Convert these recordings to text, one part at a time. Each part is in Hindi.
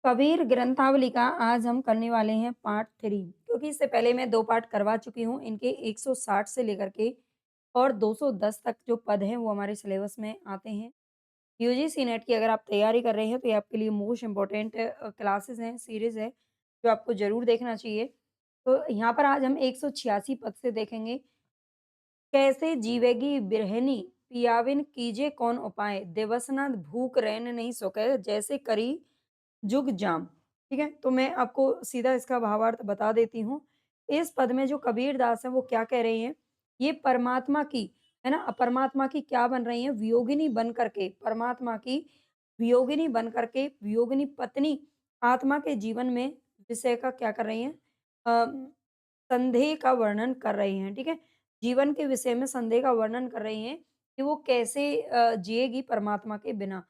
कबीर ग्रंथावली का आज हम करने वाले हैं पार्ट 3, क्योंकि इससे पहले मैं 2 पार्ट करवा चुकी हूँ। इनके 160 से लेकर के और 210 तक जो पद हैं वो हमारे सिलेबस में आते हैं। यूजीसी नेट की अगर आप तैयारी कर रहे हैं तो ये आपके लिए मोस्ट इम्पोर्टेंट क्लासेस हैं, सीरीज़ है, जो आपको ज़रूर देखना चाहिए। तो यहाँ पर आज हम 186 पद से देखेंगे। कैसे जीवेगी बिरहिनी पियाविन कीजे कौन उपाय, दिवस न भूख रैन नहीं सोके जैसे करी जुग जाम। ठीक है? तो मैं आपको सीधा इसका भावार्थ बता देती हूँ। इस पद में जो कबीरदास हैं वो क्या कह रहे हैं, ये परमात्मा की, है ना? परमात्मा की क्या बन रही हैं? वियोगिनी बन कर के, परमात्मा की वियोगिनी बन कर के, वियोगिनी पत्नी आत्मा के जीवन में विषय का क्या कर रही हैं? अ, संदेह का वर्णन कर रही हैं, ठीक है? जीवन के विषय में संदेह का वर्णन कर रही हैं कि वो कैसे जिएगी परमात्मा के बिना।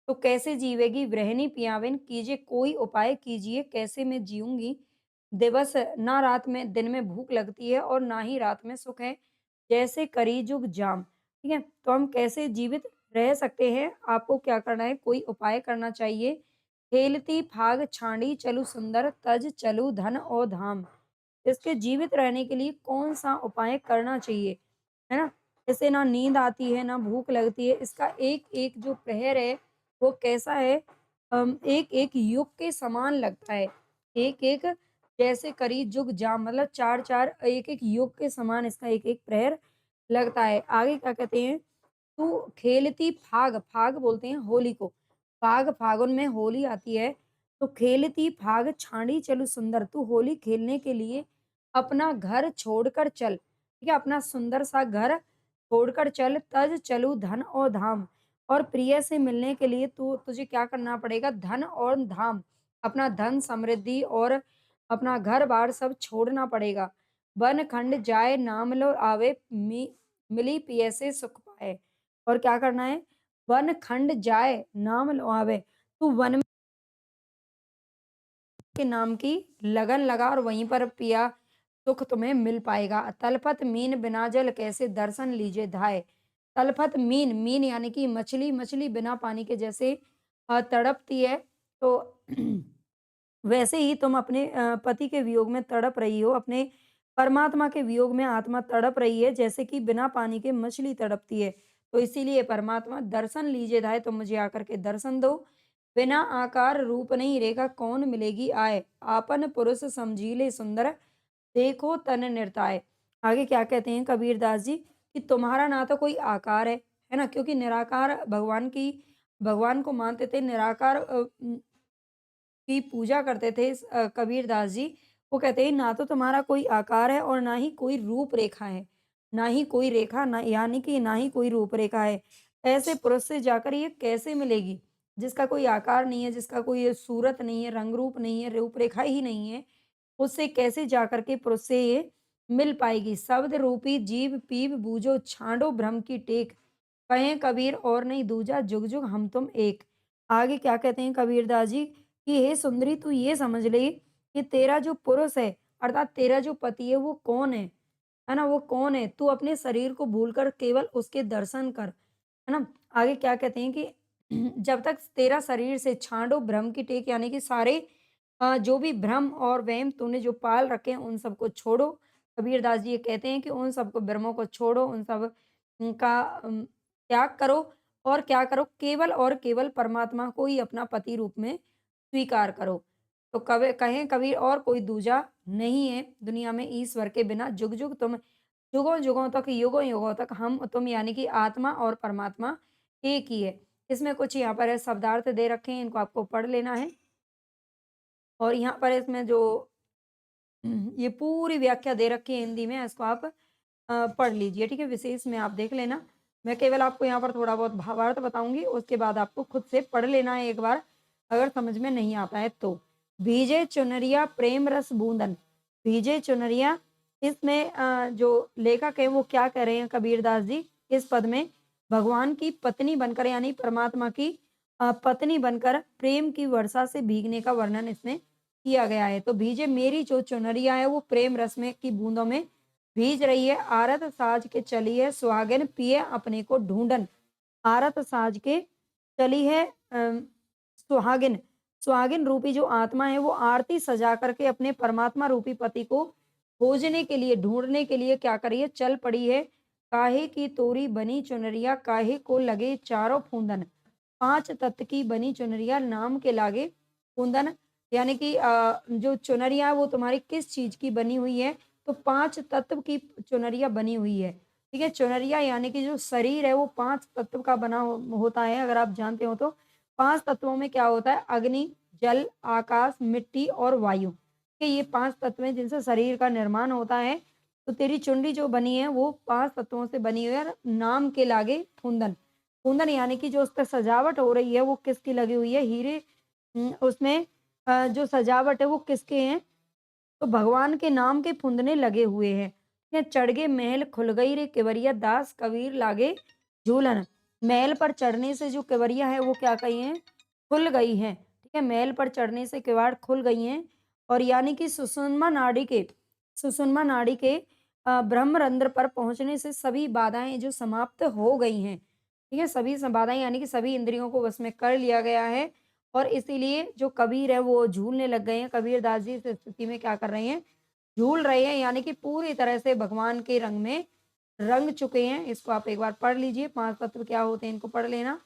तो कैसे जीवेगी गृहिणी पियाविन कीजिए कोई उपाय कीजिए कैसे मैं जीऊँगी? दिवस ना रात में दिन में भूख लगती है और ना ही रात में सुख है, जैसे करी जुग जाम, ठीक है? तो हम कैसे जीवित रह सकते हैं? आपको क्या करना है? कोई उपाय करना चाहिए। खेलती फाग छांडी चलु सुंदर तज चलु धन और धाम। इसके जीवित रहने के लिए कौन-सा उपाय करना चाहिए, है ना? जैसे ना नींद आती है, ना भूख लगती है, इसका एक-एक जो प्रहर है, वो कैसा है एक-एक युग के समान लगता है। एक-एक जैसे करी जुग जाम मतलब 4-4 एक-एक युग के समान इसका एक-एक प्रहर लगता है। आगे क्या कहते हैं, तू खेलती फाग, फाग बोलते हैं होली को। फाग फागुन में होली आती है, तो खेलती फाग छाड़ी चलु सुंदर, तू होली खेलने के लिए अपना घर छोड़कर चल, ठीक है? अपना सुंदर सा घर छोड़कर चल, तज चलू धन और धाम। और प्रिय से मिलने के लिए तुझे क्या करना पड़ेगा? धन और धाम, अपना धन, समृद्धि और अपना घर-बार सब छोड़ना पड़ेगा। बन खंड जाए नाम लो आवे, मिली पिय से सुख पाए। और क्या करना है? वन खंड जाए नाम लो आवे, तू वन के नाम की लगन लगा और वहीं पर पिया सुख तुम्हें मिल पाएगा। तलपत मीन बिना जल कैसे दर्शन लीजिए धाय। तलपत मीन, मीन यानी कि मछली, मछली बिना पानी के जैसे तड़पती है, तो वैसे ही तुम अपने पति के वियोग में तड़प रही हो, अपने परमात्मा के वियोग में आत्मा तड़प रही है, जैसे कि बिना पानी के मछली तड़पती है। तो इसीलिए परमात्मा दर्शन लीजिए धाय, तुम मुझे आकर के दर्शन दो। बिना आकार रूप नहीं रेखा कौन मिलेगी आए, आपन पुरुष समझीले सुंदर देखो तन निर्ताय। आगे क्या कहते हैं कबीरदास जी कि तुम्हारा ना तो कोई आकार है ना? क्योंकि निराकार भगवान को मानते थे, निराकार की पूजा करते थे कबीरदास जी। वो कहते हैं ना तो तुम्हारा कोई आकार है और ना ही कोई रूप रेखा है। ना ही कोई रेखा ना यानी कि ना ही कोई रूप रेखा है। ऐसे पुरुष से जाकर ये कैसे मिलेगी? जिसका कोई आकार नहीं है, जिसका कोई सूरत नहीं है, रंग रूप नहीं है, रूपरेखा ही नहीं है, उससे कैसे जाकर के पुरुष से ये मिल पाएगी? शब्द रूपी जीव पीव बूझो छांडो भ्रम की टेक, कहें कबीर और नहीं दूजा जुग जुग हम तुम एक। आगे क्या कहते हैं कबीरदास जी कि हे सुंदरी तू ये समझ ले कि तेरा जो पुरुष है अर्थात तेरा जो पति है वो कौन है ना? वो कौन है? तू अपने शरीर को भूलकर केवल उसके दर्शन कर, है ना? आगे क्या कहते हैं कि जब तक तेरा शरीर से छांडो भ्रम की टेक यानी कि सारे जो भी भ्रम और वहम तूने जो पाल रखे हैं उन सबको छोड़ो। कबीरदास जी ये कहते हैं कि उन सबको भ्रमों को छोड़ो, उन सब का त्याग करो और क्या करो? केवल और केवल परमात्मा को ही अपना पति रूप में स्वीकार करो। तो कवे कहें कबीर और कोई दूजा नहीं है दुनिया में ईश्वर के बिना, जुग जुग तुम जुगों-जुगों तक, युगों-युगों तक हम तुम यानी कि आत्मा और परमात्मा एक ही है। इसमें कुछ यहाँ पर है शब्दार्थ दे रखे हैं, इनको आपको पढ़ लेना है। और यहाँ पर इसमें जो ये पूरी व्याख्या दे रखी है हिंदी में, इसको आप पढ़ लीजिए, ठीक है? विशेष में आप देख लेना। मैं केवल आपको यहाँ पर थोड़ा बहुत भावार्थ बताऊँगी, उसके बाद आपको खुद से पढ़ लेना है एक बार, अगर समझ में नहीं आता है तो। भीजे चुनरिया प्रेम रस बूंदन, भीजे चुनरिया इसमें जो लेखक है वो क्या कह रहे हैं कबीरदास जी इस पद में, भगवान की पत्नी बनकर यानी परमात्मा की पत्नी बनकर प्रेम की वर्षा से भीगने का वर्णन इसमें किया गया है। तो भीजे मेरी जो चुनरिया है वो प्रेम रस में की बूंदों में भीज रही है, आरत साज के चली है सुहागिन पिए अपने को ढूंढन। आरत साज के चली है सुहागिन सुहागिन रूपी जो आत्मा है वो आरती सजा करके अपने परमात्मा रूपी पति को खोजने के लिए, ढूँढने के लिए क्या करी है, चल पड़ी है। काहे की तोरी बनी चुनरिया, काहे को लगे चारों फूंदन। 5 तत्व की बनी चुनरिया, नाम के लागे फूंदन। यानी कि जो चुनरिया है वो तुम्हारी किस चीज़ की बनी हुई है? तो 5 तत्व की चुनरिया बनी हुई है। ठीक है? चुनरिया यानी कि जो शरीर है वो 5 तत्व का बना होता है, अगर आप जानते हो तो। 5 तत्वों में क्या होता है? अग्नि, जल, आकाश, मिट्टी और वायु। कि ये 5 तत्व हैं जिनसे शरीर का निर्माण होता है। तो तेरी चुनरी जो बनी है वो 5 तत्वों से बनी हुई है और नाम के लागे फूंदन। फूंदन यानी कि जो उस पे सजावट हो रही है वो किसकी लगी हुई है? हीरे उसमें जो सजावट है वो किसके हैं? तो भगवान के नाम के फुंदने लगे हुए हैं। ये चढ़ गे महल खुल गई रे केवरिया दास कबीर लागे झूलन। महल पर चढ़ने से जो केवरिया है वो क्या कही हैं? खुल गई हैं। ठीक है? महल पर चढ़ने से किवाड़ खुल गई हैं और यानी कि सुषुम्ना नाड़ी के ब्रह्मरंध्र पर पहुँचने से सभी बाधाएँ जो समाप्त हो गई हैं। ठीक है? सभी बाधाएँ यानी कि सभी इंद्रियों को वश में कर लिया गया है और इसीलिए जो कबीर है वो झूलने लग गए हैं। कबीरदास जी इस स्थिति में क्या कर रहे हैं? झूल रहे हैं यानी कि पूरी तरह से भगवान के रंग में रंग चुके हैं। इसको आप एक बार पढ़ लीजिए, 5 तत्व क्या होते हैं इनको पढ़ लेना।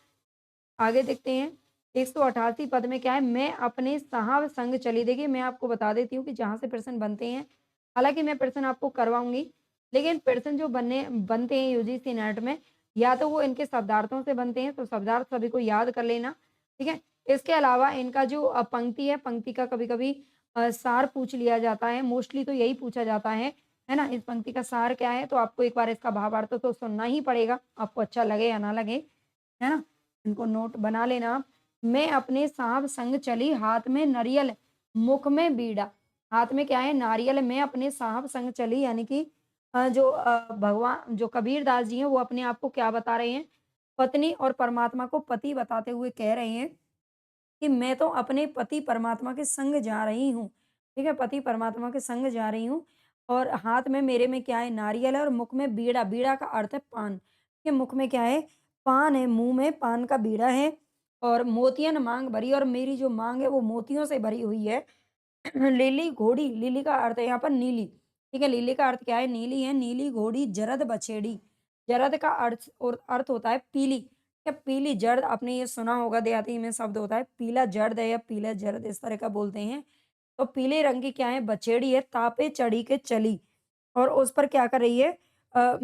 आगे देखते हैं 188 पद में क्या है, मैं अपने साहब संग चली। देखिए मैं आपको बता देती हूँ कि जहाँ से प्रश्न बनते हैं, हालाँकि मैं प्रश्न आपको करवाऊँगी, लेकिन प्रश्न जो बनते हैं यूजीसी नेट में, या तो वो इनके शब्दार्थों से बनते हैं, तो शब्दार्थ सभी को याद कर लेना, ठीक है? इसके अलावा इनका जो पंक्ति है, पंक्ति का कभी-कभी सार पूछ लिया जाता है, मोस्टली तो यही पूछा जाता है ना? इस पंक्ति का सार क्या है? तो आपको एक बार इसका भावार्थ तो सुनना ही पड़ेगा, आपको अच्छा लगे या ना लगे, है ना? इनको नोट बना लेना आप। मैं अपने साँव संग चली, हाथ में नरियल, मुख में बीड़ा। हाथ में क्या है? नारियल। मैं अपने साहब संग चली यानी कि भगवान जो कबीरदास जी हैं वो अपने आप को क्या बता रहे हैं? पत्नी और परमात्मा को पति बताते हुए कह रहे हैं कि मैं तो अपने पति परमात्मा के संग जा रही हूँ। ठीक है? पति परमात्मा के संग जा रही हूँ और हाथ में मेरे में क्या है? नारियल है और मुख में बीड़ा। बीड़ा का अर्थ है पान। के मुख में क्या है? पान है, मुँह में पान का बीड़ा है और मोतियन माँग भरी और मेरी जो माँग है वो मोतियों से भरी हुई है। लिली घोड़ी, लिली का अर्थ है यहाँ पर नीली, ठीक है? लिली का अर्थ क्या है? नीली है, नीली घोड़ी जरद बछेड़ी। जरद का अर्थ होता है पीली, ठीक है? पीली जर्द आपने ये सुना होगा, देहाती में शब्द होता है पीला जर्द है या पीला जर्द इस तरह का बोलते हैं। तो पीले रंग की क्या है? बछेड़ी है, तापे चढ़ी के चली और उस पर क्या कर रही है? अ,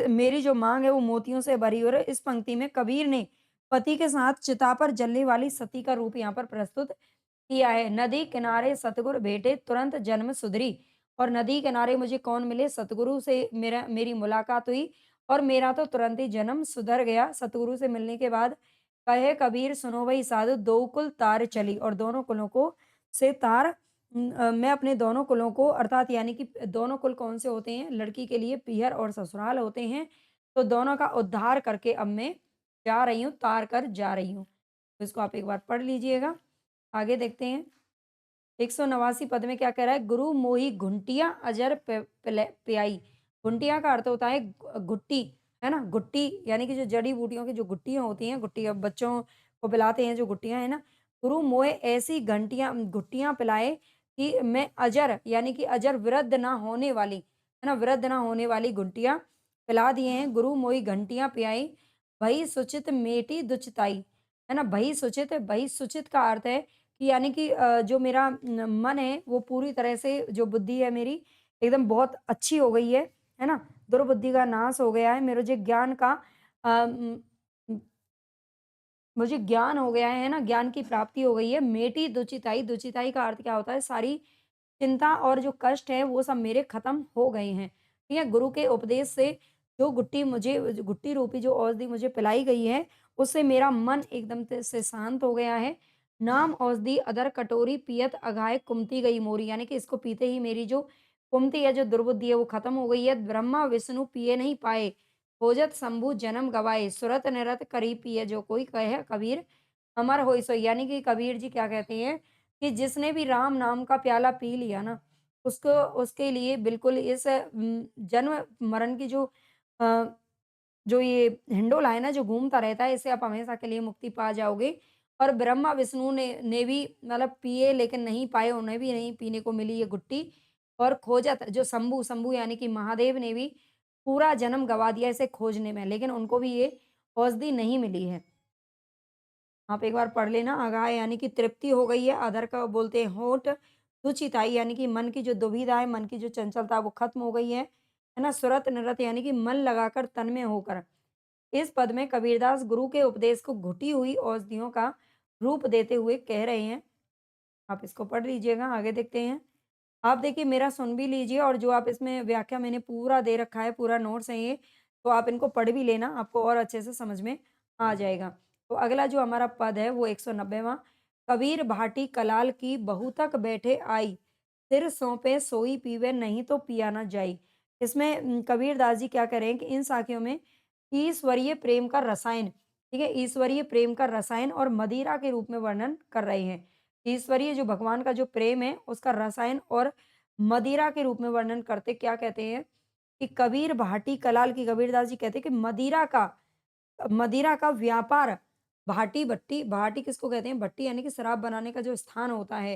मेरी जो माँग है वो मोतियों से भरी हो रही है। इस पंक्ति में कबीर ने पति के साथ चिता पर जलने वाली सती का रूप यहाँ पर प्रस्तुत किया है। नदी किनारे सतगुरु भेटे तुरंत जन्म सुधरी और नदी किनारे मुझे कौन मिले? सतगुरु से मेरी मुलाकात हुई और मेरा तो तुरंत ही जन्म सुधर गया। सतगुरु से मिलने के बाद कहे कबीर सुनो भई साधु, दो कुल तार चली और दोनों कुलों को से तार मैं अपने दोनों कुलों को अर्थात यानी कि दोनों कुल कौन से होते हैं? लड़की के लिए पीहर और ससुराल होते हैं। तो दोनों का उद्धार करके अब मैं जा रही हूँ, तार कर जा रही हूँ। तो इसको आप एक बार पढ़ लीजिएगा। आगे देखते हैं 189 पद में क्या कह रहा है? गुरु मोहि घुंटिया अजर पियाई। घुंटिया का अर्थ होता है गुट्टी, है ना? गुट्टी यानी कि जो जड़ी-बूटियों की जो गुट्टियाँ होती हैं, गुट्टी अब बच्चों को पिलाते हैं जो गुट्टियाँ हैं ना, गुरु मोहे ऐसी गुट्टियाँ पिलाए कि मैं अजर यानी कि अजर वृद्ध ना होने वाली, है ना? वृद्ध ना होने वाली गुट्टियाँ पिला दिए हैं। गुरु मोहि घंटियाँ पियाई, भई सुचित मेटी दुचताई, है ना? भई सुचित का अर्थ है कि यानी कि जो मेरा मन है वो पूरी तरह से जो बुद्धि है मेरी एकदम बहुत अच्छी हो गई है ना? दुर्बुद्धि का नाश हो गया है। अ, उम, उम, मुझे ज्ञान हो गया है ना? ज्ञान की प्राप्ति हो गई है। मेटी दुचिताई, दुचिताई का अर्थ क्या होता है? सारी चिंता और जो कष्ट है वो सब मेरे खत्म हो गए हैं। ठीक है? गुरु के उपदेश से जो गुट्टी रूपी जो औषधि मुझे पिलाई गई है, उससे मेरा मन एकदम से शांत हो गया है। नाम औषधि अदर कटोरी पियत अघाय कुमति गई मोरी, यानी कि इसको पीते ही मेरी जो कुमति है, जो दुर्बुद्धि है वो खत्म हो गई है। ब्रह्मा विष्णु पिए नहीं पाए, खोजत शंभु जन्म गवाए, सुरत निरत करी पिए जो कोई कहे कबीर अमर होई सोई। यानी कि कबीर जी क्या कहते हैं कि जिसने भी राम नाम का प्याला पी लिया ना, उसको उसके लिए बिल्कुल इस जन्म मरण की अ, जो ये हिंडोला है ना जो घूमता रहता है, इससे आप हमेशा के लिए मुक्ति पा जाओगे। और ब्रह्मा विष्णु ने भी मतलब पिए लेकिन नहीं पाए, उन्हें भी नहीं पीने को मिली ये घुट्टी। और खोजत जो शंभू शंभू यानी कि महादेव ने भी पूरा जन्म गवा दिया इसे खोजने में, लेकिन उनको भी ये औषधि नहीं मिली है। आप एक बार पढ़ लेना, अगाय यानी कि तृप्ति हो गई है, अधर का बोलते हैं होठ, दुचिताई यानी कि मन की जो दुविधा है, मन की जो चंचलता है वो खत्म हो गई है ना? सुरत निरत यानी कि मन लगाकर तन में होकर। इस पद में कबीरदास गुरु के उपदेश को घुटी हुई औषधियों का रूप देते हुए कह रहे हैं। आप इसको पढ़ लीजिएगा, आगे देखते हैं। आप देखिए मेरा सुन भी लीजिए, और जो आप इसमें व्याख्या मैंने पूरा दे रखा है, पूरा नोट्स है ये, तो आप इनको पढ़ भी लेना, आपको और अच्छे से समझ में आ जाएगा। तो अगला जो हमारा पद है वो 190वाँ। कबीर भाटी कलाल की बहू तक बैठे आई, सिर सौंपे सोई पीवे नहीं तो पिया ना जाई। इसमें कबीरदास जी क्या कह रहे हैं कि इन साखियों में ईश्वरीय प्रेम का रसायन, ठीक है? ईश्वरीय प्रेम का रसायन और मदिरा के रूप में वर्णन कर रहे हैं। ईश्वरीय जो भगवान का जो प्रेम है, उसका रसायन और मदिरा के रूप में वर्णन करते क्या कहते हैं कि कबीर भाटी कलाल की, कबीरदास जी कहते हैं कि मदिरा का व्यापार, भाटी भट्टी, भाटी किसको कहते हैं? भट्टी यानी कि शराब बनाने का जो स्थान होता है।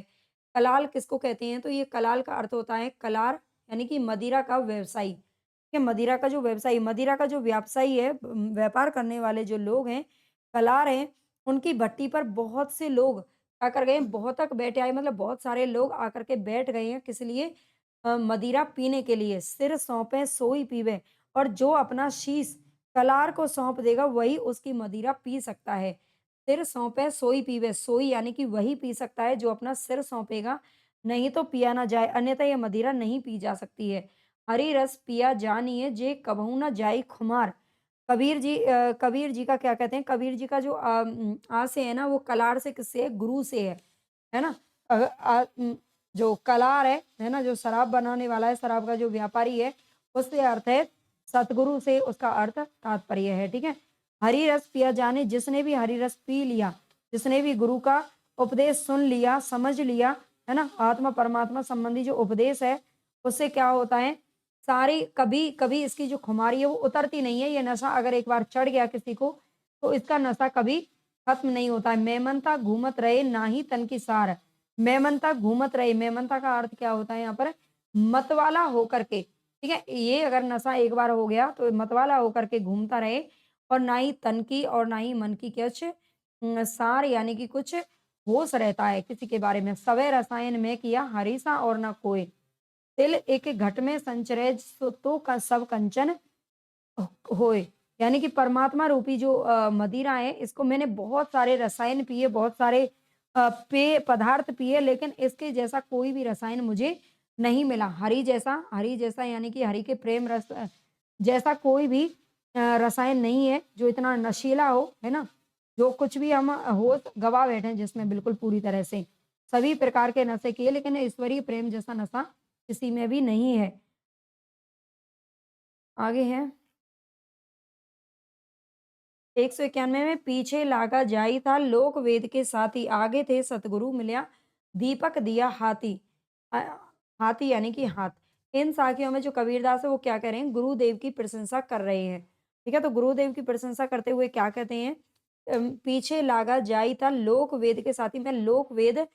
कलाल किसको कहते हैं? तो ये कलाल का अर्थ होता है कलार, यानी कि मदिरा का व्यवसायी। ठीक है? मदिरा का जो व्यवसायी, मदिरा का जो व्यवसायी है, व्यापार करने वाले जो लोग हैं, कलार हैं, उनकी भट्टी पर बहुत से लोग आकर गए, बहुत तक बैठे आए, मतलब बहुत सारे लोग आकर के बैठ गए हैं, किस लिए? मदिरा पीने के लिए। सिर सौंपे सोई पीवे, और जो अपना शीश कलार को सौंप देगा वही उसकी मदिरा पी सकता है। सिर सौंपे सोई पीवे, सोई यानी कि वही पी सकता है जो अपना सिर सौंपेगा, नहीं तो पिया ना जाए, अन्यथा ये मदिरा नहीं पी जा सकती है। हरि रस पिया जानिए जे कबहू न जाई खुमार। कबीर जी का क्या कहते हैं? कबीर जी का जो आ से है ना, वो कलार से किससे है? गुरु से है ना? जो कलार है ना? जो शराब बनाने वाला है, शराब का जो व्यापारी है, उससे अर्थ है सतगुरु से, उसका अर्थ तात्पर्य है, ठीक है? हरि रस पिया जाने, जिसने भी हरि रस पी लिया, जिसने भी गुरु का उपदेश सुन लिया, समझ लिया, है ना? आत्मा परमात्मा संबंधी जो उपदेश है, उससे क्या होता है? सारी कभी कभी इसकी जो खुमारी है वो उतरती नहीं है। ये नशा अगर एक बार चढ़ गया किसी को, तो इसका नशा कभी खत्म नहीं होता है। मेमनता घूमत रहे नाही तन की सार। मेमनता घूमत रहे, मेमनता का अर्थ क्या होता है यहाँ पर? मतवाला होकर के, ठीक है? ये अगर नशा एक बार हो गया तो मतवाला होकर के घूमता रहे, और ना ही तन की और ना ही मन की कुछ सार यानी कि कुछ होश रहता है किसी के बारे में। सवै रसायन में किया हरीसा और ना कोय, तिल एक घट में संचरे सो तो का सब कंचन होए। यानी कि परमात्मा रूपी जो मदिरा है, इसको मैंने बहुत सारे रसायन पिए, बहुत सारे पेय पदार्थ पिए, लेकिन इसके जैसा कोई भी रसायन मुझे नहीं मिला। हरि जैसा यानी कि हरि के प्रेम रस जैसा कोई भी रसायन नहीं है जो इतना नशीला हो, है ना? जो कुछ भी हम होश गवा बैठे हैं जिसमें बिल्कुल पूरी तरह से। सभी प्रकार के नशे किए, लेकिन ईश्वरीय प्रेम जैसा नशा किसी में भी नहीं है। आगे है 191 में, पीछे लागा जाई था लोक वेद के साथी, आगे थे सतगुरु मिल्या दीपक दिया हाथी। अ, हाथी यानी कि हाथ। इन साखियों में जो कबीरदास है वो क्या कह रहे हैं? गुरुदेव की प्रशंसा कर रहे हैं। ठीक है? तो गुरुदेव की प्रशंसा करते हुए क्या कहते हैं? पीछे लागा जाई था लोक वेद के साथी, मैं लोक वेद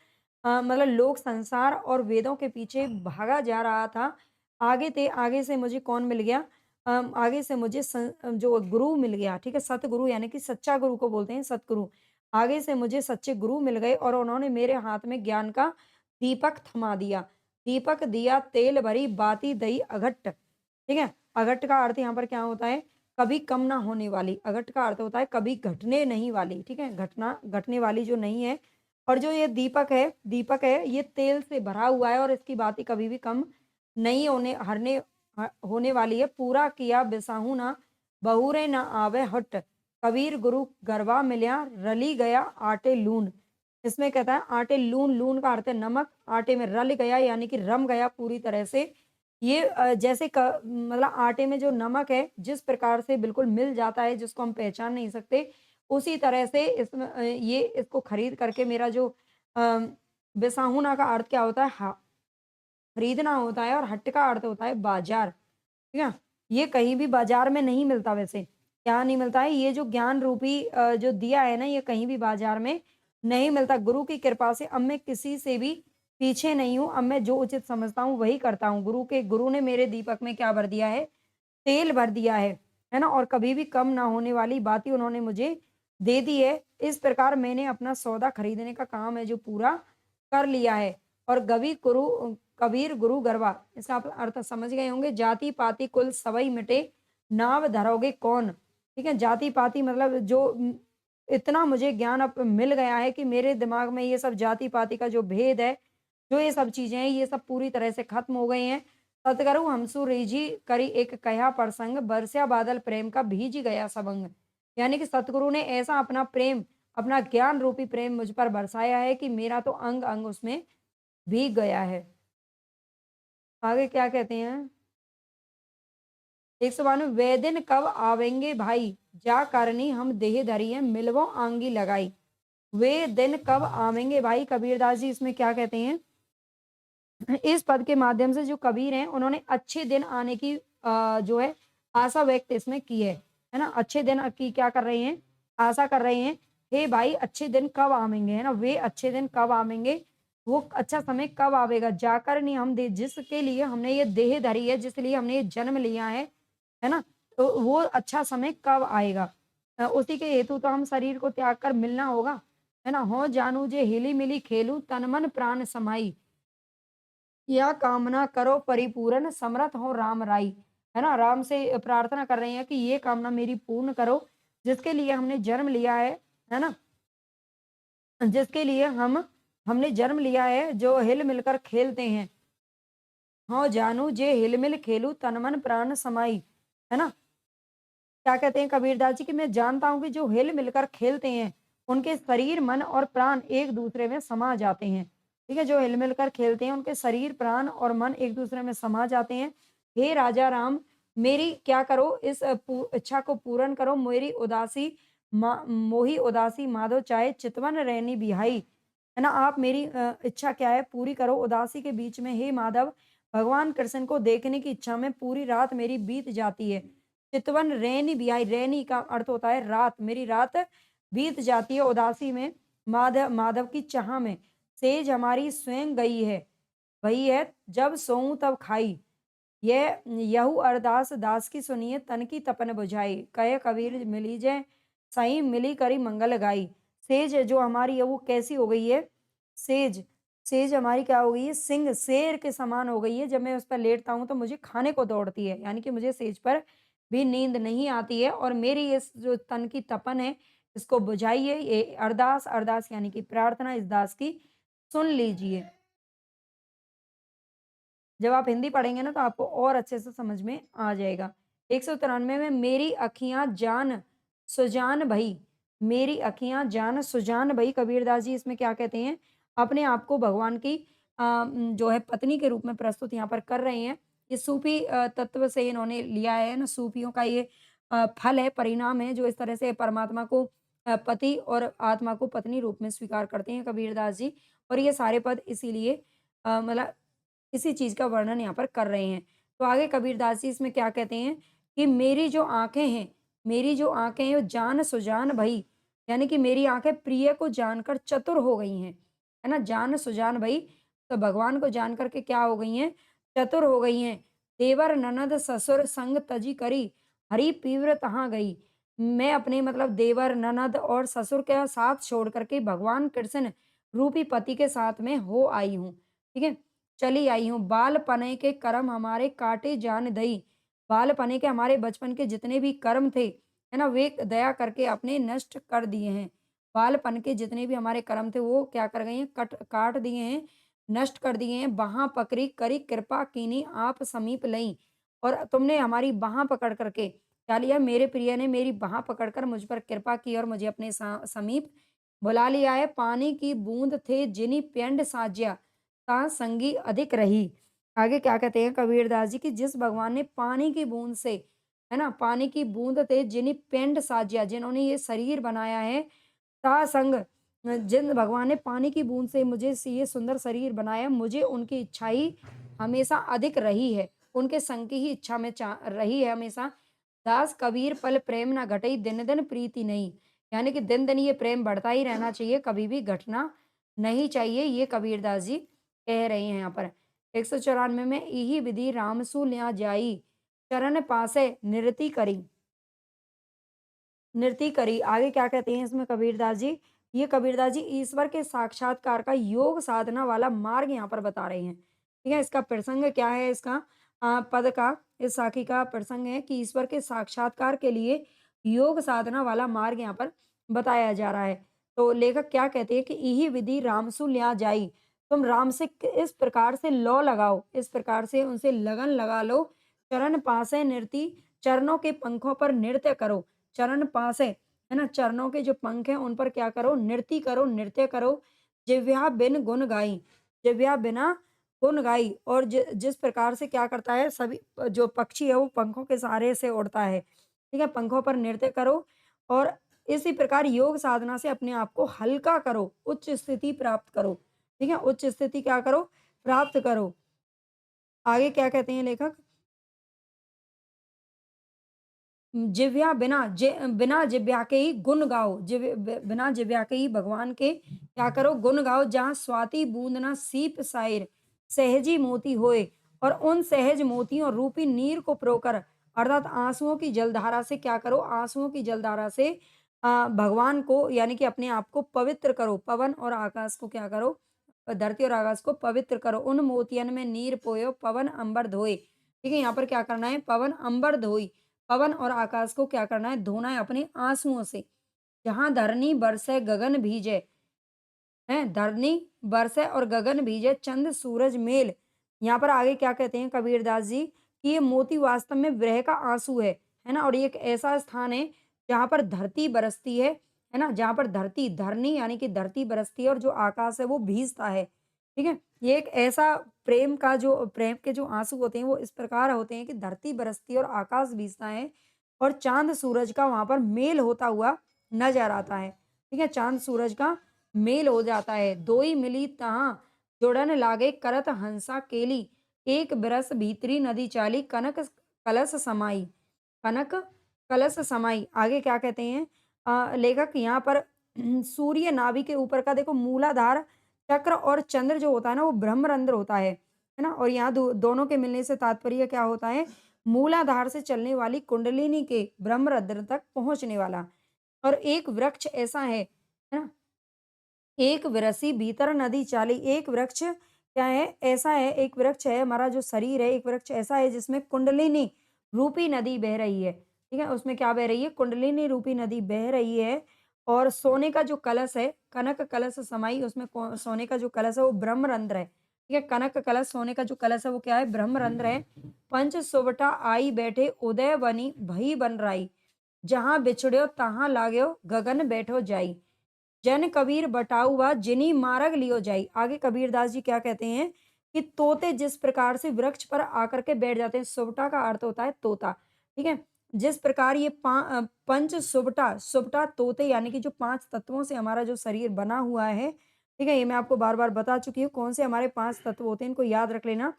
मतलब लोक संसार और वेदों के पीछे भागा जा रहा था। आगे से मुझे कौन मिल गया? आगे से मुझे जो गुरु मिल गया, ठीक है? सतगुरु यानी कि सच्चा गुरु को बोलते हैं सतगुरु। आगे से मुझे सच्चे गुरु मिल गए और उन्होंने मेरे हाथ में ज्ञान का दीपक थमा दिया। दीपक दिया तेल भरी बाती दई अघट, ठीक है? अघट का अर्थ यहाँ पर क्या होता है? कभी कम ना होने वाली। अघट का अर्थ होता है कभी घटने नहीं वाली, ठीक है? घटने वाली जो नहीं है। और जो ये दीपक है, ये तेल से भरा हुआ है और इसकी बाती कभी भी कम नहीं होने वाली है। पूरा किया बिसाहू ना बहुरे ना आवे हट, कबीर गुरु गरबा मिल्या रली गया आटे लून। इसमें कहता है आटे लून, लून का अर्थ है नमक, आटे में रल गया यानी कि रम गया पूरी तरह से। ये जैसे मतलब आटे में जो नमक है जिस प्रकार से बिल्कुल मिल जाता है, जिसको हम पहचान नहीं सकते, उसी तरह से इसमें ये इसको खरीद करके मेरा जो बेसाहुना का अर्थ क्या होता है? खरीदना होता है, और हट का अर्थ होता है बाजार, ठीक है? ये कहीं भी बाजार में नहीं मिलता वैसे। क्या नहीं मिलता है? ये जो ज्ञान रूपी जो दिया है ना, ये कहीं भी बाजार में नहीं मिलता। गुरु की कृपा से अब मैं किसी से भी पीछे नहीं हूँ। अब मैं जो उचित समझता हूँ वही करता हूँ। गुरु ने मेरे दीपक में क्या भर दिया है? तेल भर दिया है ना? और कभी भी कम ना होने वाली बातें उन्होंने मुझे दे दी है। इस प्रकार मैंने अपना सौदा खरीदने का काम है जो पूरा कर लिया है। और कबीर गुरु गरबा, इसका आप अर्थ समझ गए होंगे। जाति-पाति कुल सबई मिटे, नाव धरोगे कौन? ठीक है? जाति-पाति मतलब जो इतना मुझे ज्ञान अब मिल गया है कि मेरे दिमाग में ये सब जाति-पाति का जो भेद है, जो ये सब चीज़ें हैं, ये सब पूरी तरह से खत्म हो गई हैं। सतगुरु हमसु रीझी करी एक कह्या प्रसंग, बरस्या बादल प्रेम का भीज गया सबंग। यानी कि सतगुरु ने ऐसा अपना प्रेम, अपना ज्ञान रूपी प्रेम मुझ पर बरसाया है कि मेरा तो अंग-अंग उसमें भीग गया है। आगे क्या कहते हैं? 192 वे दिन कब आवेंगे भाई, जा करनी हम देह धरिए मिलवो आंगी लगाई। वे दिन कब आवेंगे भाई, कबीरदास जी इसमें क्या कहते हैं? इस पद के माध्यम से जो कबीर हैं उन्होंने अच्छे दिन आने की जो है आशा व्यक्त इसमें की है ना? अच्छे दिन की क्या कर रहे हैं? आशा कर रहे हैं, हे भाई अच्छे दिन कब आवेंगे, है ना? वे अच्छे दिन कब आवेंगे? वो अच्छा समय कब आवेगा? जाकर नहीं हम दे जिसके लिए हमने ये देह धरी है, जिसके लिए हमने ये जन्म लिया है ना? तो वो अच्छा समय कब आएगा? उसी के हेतु तो हम शरीर को त्याग कर मिलना होगा, है ना? "हों जानू जे हिली-मिली खेलूँ, तन मन प्राण समाई।" या कामना करो परिपूर्ण समर्थ हो राम राई। है ना? राम से प्रार्थना कर रहे हैं कि ये कामना मेरी पूर्ण करो, जिसके लिए हमने जन्म लिया है ना? जिसके लिए हमने जन्म लिया है, जो हिल मिलकर खेलते हैं। हाँ, जानू जे हिल मिल खेलूँ तन मन प्राण समाई। है ना? क्या कहते हैं कबीरदास जी कि मैं जानता हूँ कि जो हिल मिलकर खेलते हैं, उनके शरीर, मन और प्राण एक-दूसरे में समा जाते हैं। ठीक है? जो हिल मिलकर खेलते हैं, उनके शरीर, प्राण और मन एक-दूसरे में समा जाते हैं। हे राजा राम, मेरी क्या करो इस इच्छा को पूर्ण करो, मेरी उदासी मोही उदासी माधो चाहे चितवन रहनी बिहाई। है ना? आप मेरी इच्छा क्या है पूरी करो उदासी के बीच में हे माधव, भगवान कृष्ण को देखने की इच्छा में पूरी रात मेरी बीत जाती है। चितवन रैनी बियाई, रैनी का अर्थ होता है रात, मेरी रात बीत जाती है उदासी में, माधव माधव की चाह में। सेज हमारी स्वयं गई है, वही है जब सोऊं तब खाई। यह यहू अरदास दास की सुनिए तन की तपन बुझाई। कहे कबीर मिली जय साईं मिली करी मंगल गाई। सेज जो हमारी है वो कैसी हो गई है? सेज सेज हमारी क्या हो गई है? सिंह शेर के समान हो गई है। जब मैं उस पर लेटता हूँ तो मुझे खाने को दौड़ती है। यानी कि मुझे सेज पर भी नींद नहीं आती है और मेरी इस जो तन की तपन है इसको बुझाइए। ये अरदास अरदास यानी कि प्रार्थना इस दास की सुन लीजिए। जब आप हिंदी पढ़ेंगे ना तो आपको और अच्छे से समझ में आ जाएगा। 193 में मेरी अखियाँ जान सुजान भई, मेरी अखियाँ जान सुजान भई, कबीरदास जी इसमें क्या कहते हैं? अपने आप को भगवान की जो है पत्नी के रूप में प्रस्तुत यहाँ पर कर रहे हैं। ये सूफ़ी तत्व से इन्होंने लिया है ना, सूफ़ियों का ये फल है, परिणाम है जो इस तरह से परमात्मा को पति और आत्मा को पत्नी रूप में स्वीकार करते हैं कबीरदास जी। और ये सारे पद इसीलिए मतलब इसी चीज़ का वर्णन यहाँ पर कर रहे हैं। तो आगे कबीरदास जी इसमें क्या कहते हैं कि मेरी जो आँखें हैं, मेरी जो आँखें हैं वो जान सुजान भई, यानी कि मेरी आँखें प्रिय को जानकर चतुर हो गई हैं। है ना? जान सुजान भई, तो भगवान को जान कर के क्या हो गई हैं? चतुर हो गई हैं। देवर ननद ससुर संग तजी करी, हरि पीवर तहाँ गई। मैं अपने मतलब देवर, ननद और ससुर का साथ छोड़ कर के भगवान कृष्ण रूपी पति के साथ में हो आई हूँ। ठीक है? चली आई हूँ। बाल पने के कर्म हमारे काटे जान दई। बाल पने के हमारे बचपन के जितने भी कर्म थे, है ना? वे दया करके आपने नष्ट कर दिए हैं। बालपन के जितने भी हमारे कर्म थे वो क्या कर गए हैं? काट दिए हैं, नष्ट कर दिए हैं। बाँह पकड़ी करी कृपा कीनी आप समीप लई। और तुमने हमारी बाँह पकड़ कर के क्या लिया? मेरे प्रिय ने मेरी बाँह पकड़कर मुझ पर कृपा की और मुझे अपने समीप बुला लिया है। पानी की बूँद थे जिनि पेंड साज्या, ता संगी अधिक रही। आगे क्या कहते हैं कबीरदास जी कि जिस भगवान ने पानी की बूंद से, है ना? पानी की बूंद थे जिन्हीं पेंड साजिया, जिन्होंने ये शरीर बनाया है, ता संग जिन भगवान ने पानी की बूंद से मुझे ये सुंदर शरीर बनाया, मुझे उनकी इच्छा ही हमेशा अधिक रही है। उनके संग की ही इच्छा में रही है हमेशा। दास कबीर पल प्रेम ना घटई दिन दिन प्रीति नहीं। यानी कि दिन-दिन ये प्रेम बढ़ता ही रहना चाहिए, कभी भी घटना नहीं चाहिए, ये कबीरदास जी कह रहे हैं यहाँ पर। 194 में इहि विधि रामसु ल्या जाई, चरण पासे नृति करी। आगे क्या कहते हैं इसमें कबीरदास जी? ये कबीरदास जी ईश्वर के साक्षात्कार का योग साधना वाला मार्ग यहाँ पर बता रहे हैं। ठीक है? इसका प्रसंग क्या है इसका पद का, इस साखी का प्रसंग है कि ईश्वर के साक्षात्कार के लिए योग साधना वाला मार्ग यहाँ पर बताया जा रहा है। तो लेखक क्या कहते हैं कि इहि विधि रामसु ल्या जाई, तुम राम से इस प्रकार से लौ लगाओ, इस प्रकार से उनसे लगन लगा लो। चरण पासे नृति, चरणों के पंखों पर नृत्य करो। चरण पास है ना? चरणों के जो पंख हैं उन पर क्या करो? नृत्य करो। जिह्वा बिन गुण गाई, जिह्वा बिना गुण गाई और जिस प्रकार से क्या करता है सभी जो पक्षी है वो पंखों के सहारे से उड़ता है। ठीक है? पंखों पर नृत्य करो और इसी प्रकार योग साधना से अपने आप को हल्का करो, उच्च स्थिति प्राप्त करो। ठीक है? उच्च स्थिति क्या करो? प्राप्त करो। आगे क्या कहते हैं लेखक? बिना जिह्वा के ही गुण गाओ, बिना जिह्वा के ही भगवान के क्या करो? गुण गाओ। जहाँ स्वाति बूंद ना सीप साइर, सहजी मोती होए, और उन सहज मोतियों रूपी नीर को प्रोकर, अर्थात आंसुओं की जलधारा से क्या करो? आंसुओं की जलधारा से भगवान को यानी कि अपने आप को पवित्र करो। पवन और आकाश को क्या करो? धरती और आकाश को पवित्र करो। उन मोतियन में नीर पोयो, पवन अंबर धोए। ठीक है? यहाँ पर क्या करना है? पवन अंबर धोई। पवन और आकाश को क्या करना है? धोना है अपने आंसुओं से। जहाँ धरनी बरसे गगन भीजे, हैं? धरनी बरसे और गगन भीजे, चंद सूरज मेल। यहाँ पर आगे क्या कहते हैं कबीरदास जी कि ये मोती वास्तव में विरह का आंसू है ना? और ये एक ऐसा स्थान है जहाँ पर धरती बरसती है ना? जहाँ पर धरनी यानी कि धरती बरसती है और जो आकाश है वो भीजता है। ठीक है? ये एक ऐसा प्रेम के जो आंसू होते हैं वो इस प्रकार होते हैं कि धरती बरसती है और आकाश भीजता है और चांद सूरज का वहां पर मेल होता हुआ नजर आता है। ठीक है? चांद सूरज का मेल हो जाता है। दोई मिली तहाँ जोड़न लागे करत हंसा केली, एक बिरस भीतरी नदी चाली, कलश समाई कनक कलश समाई। आगे क्या कहते हैं लेखक यहाँ पर सूर्य नाभि के ऊपर का देखो मूलाधार चक्र और चंद्र जो होता है ना वो ब्रह्मरंध्र होता है ना? और यहाँ दोनों के मिलने से तात्पर्य क्या होता है? मूलाधार से चलने वाली कुंडलिनी के ब्रह्मरंध्र तक पहुंचने वाला। और एक वृक्ष ऐसा है ना? एक विरसी भीतर नदी चाली। एक वृक्ष क्या है? ऐसा है, एक वृक्ष है हमारा जो शरीर है, एक वृक्ष ऐसा है जिसमें कुंडलिनी रूपी नदी बह रही है। ठीक है? उसमें क्या बह रही है? कुंडलिनी रूपी नदी बह रही है। और सोने का जो कलश है, कनक कलश समाई, उसमें सोने का जो कलश है वो ब्रह्मरंध्र है। ठीक है? कनक कलश सोने का जो कलश है वो क्या है? ब्रह्मरंध्र है। पंच सुवटा आई बैठे उदय बनी भई बन राई, जहां बिछड़्यो तहां लाग्यो गगन बैठो जाई, जन कबीर बटाऊआ जिनी मार्ग लियो जाई। आगे कबीरदास जी क्या कहते हैं कि तोते जिस प्रकार से वृक्ष पर आकर के बैठ जाते हैं, सुबटा का अर्थ होता है तोता। ठीक है? जिस प्रकार ये पंच सुबटा, सुबटा तोते यानी कि जो 5 तत्वों से हमारा जो शरीर बना हुआ है, ठीक है? ये मैं आपको बार-बार बता चुकी हूँ कौन से हमारे 5 तत्व होते हैं, इनको याद रख लेना।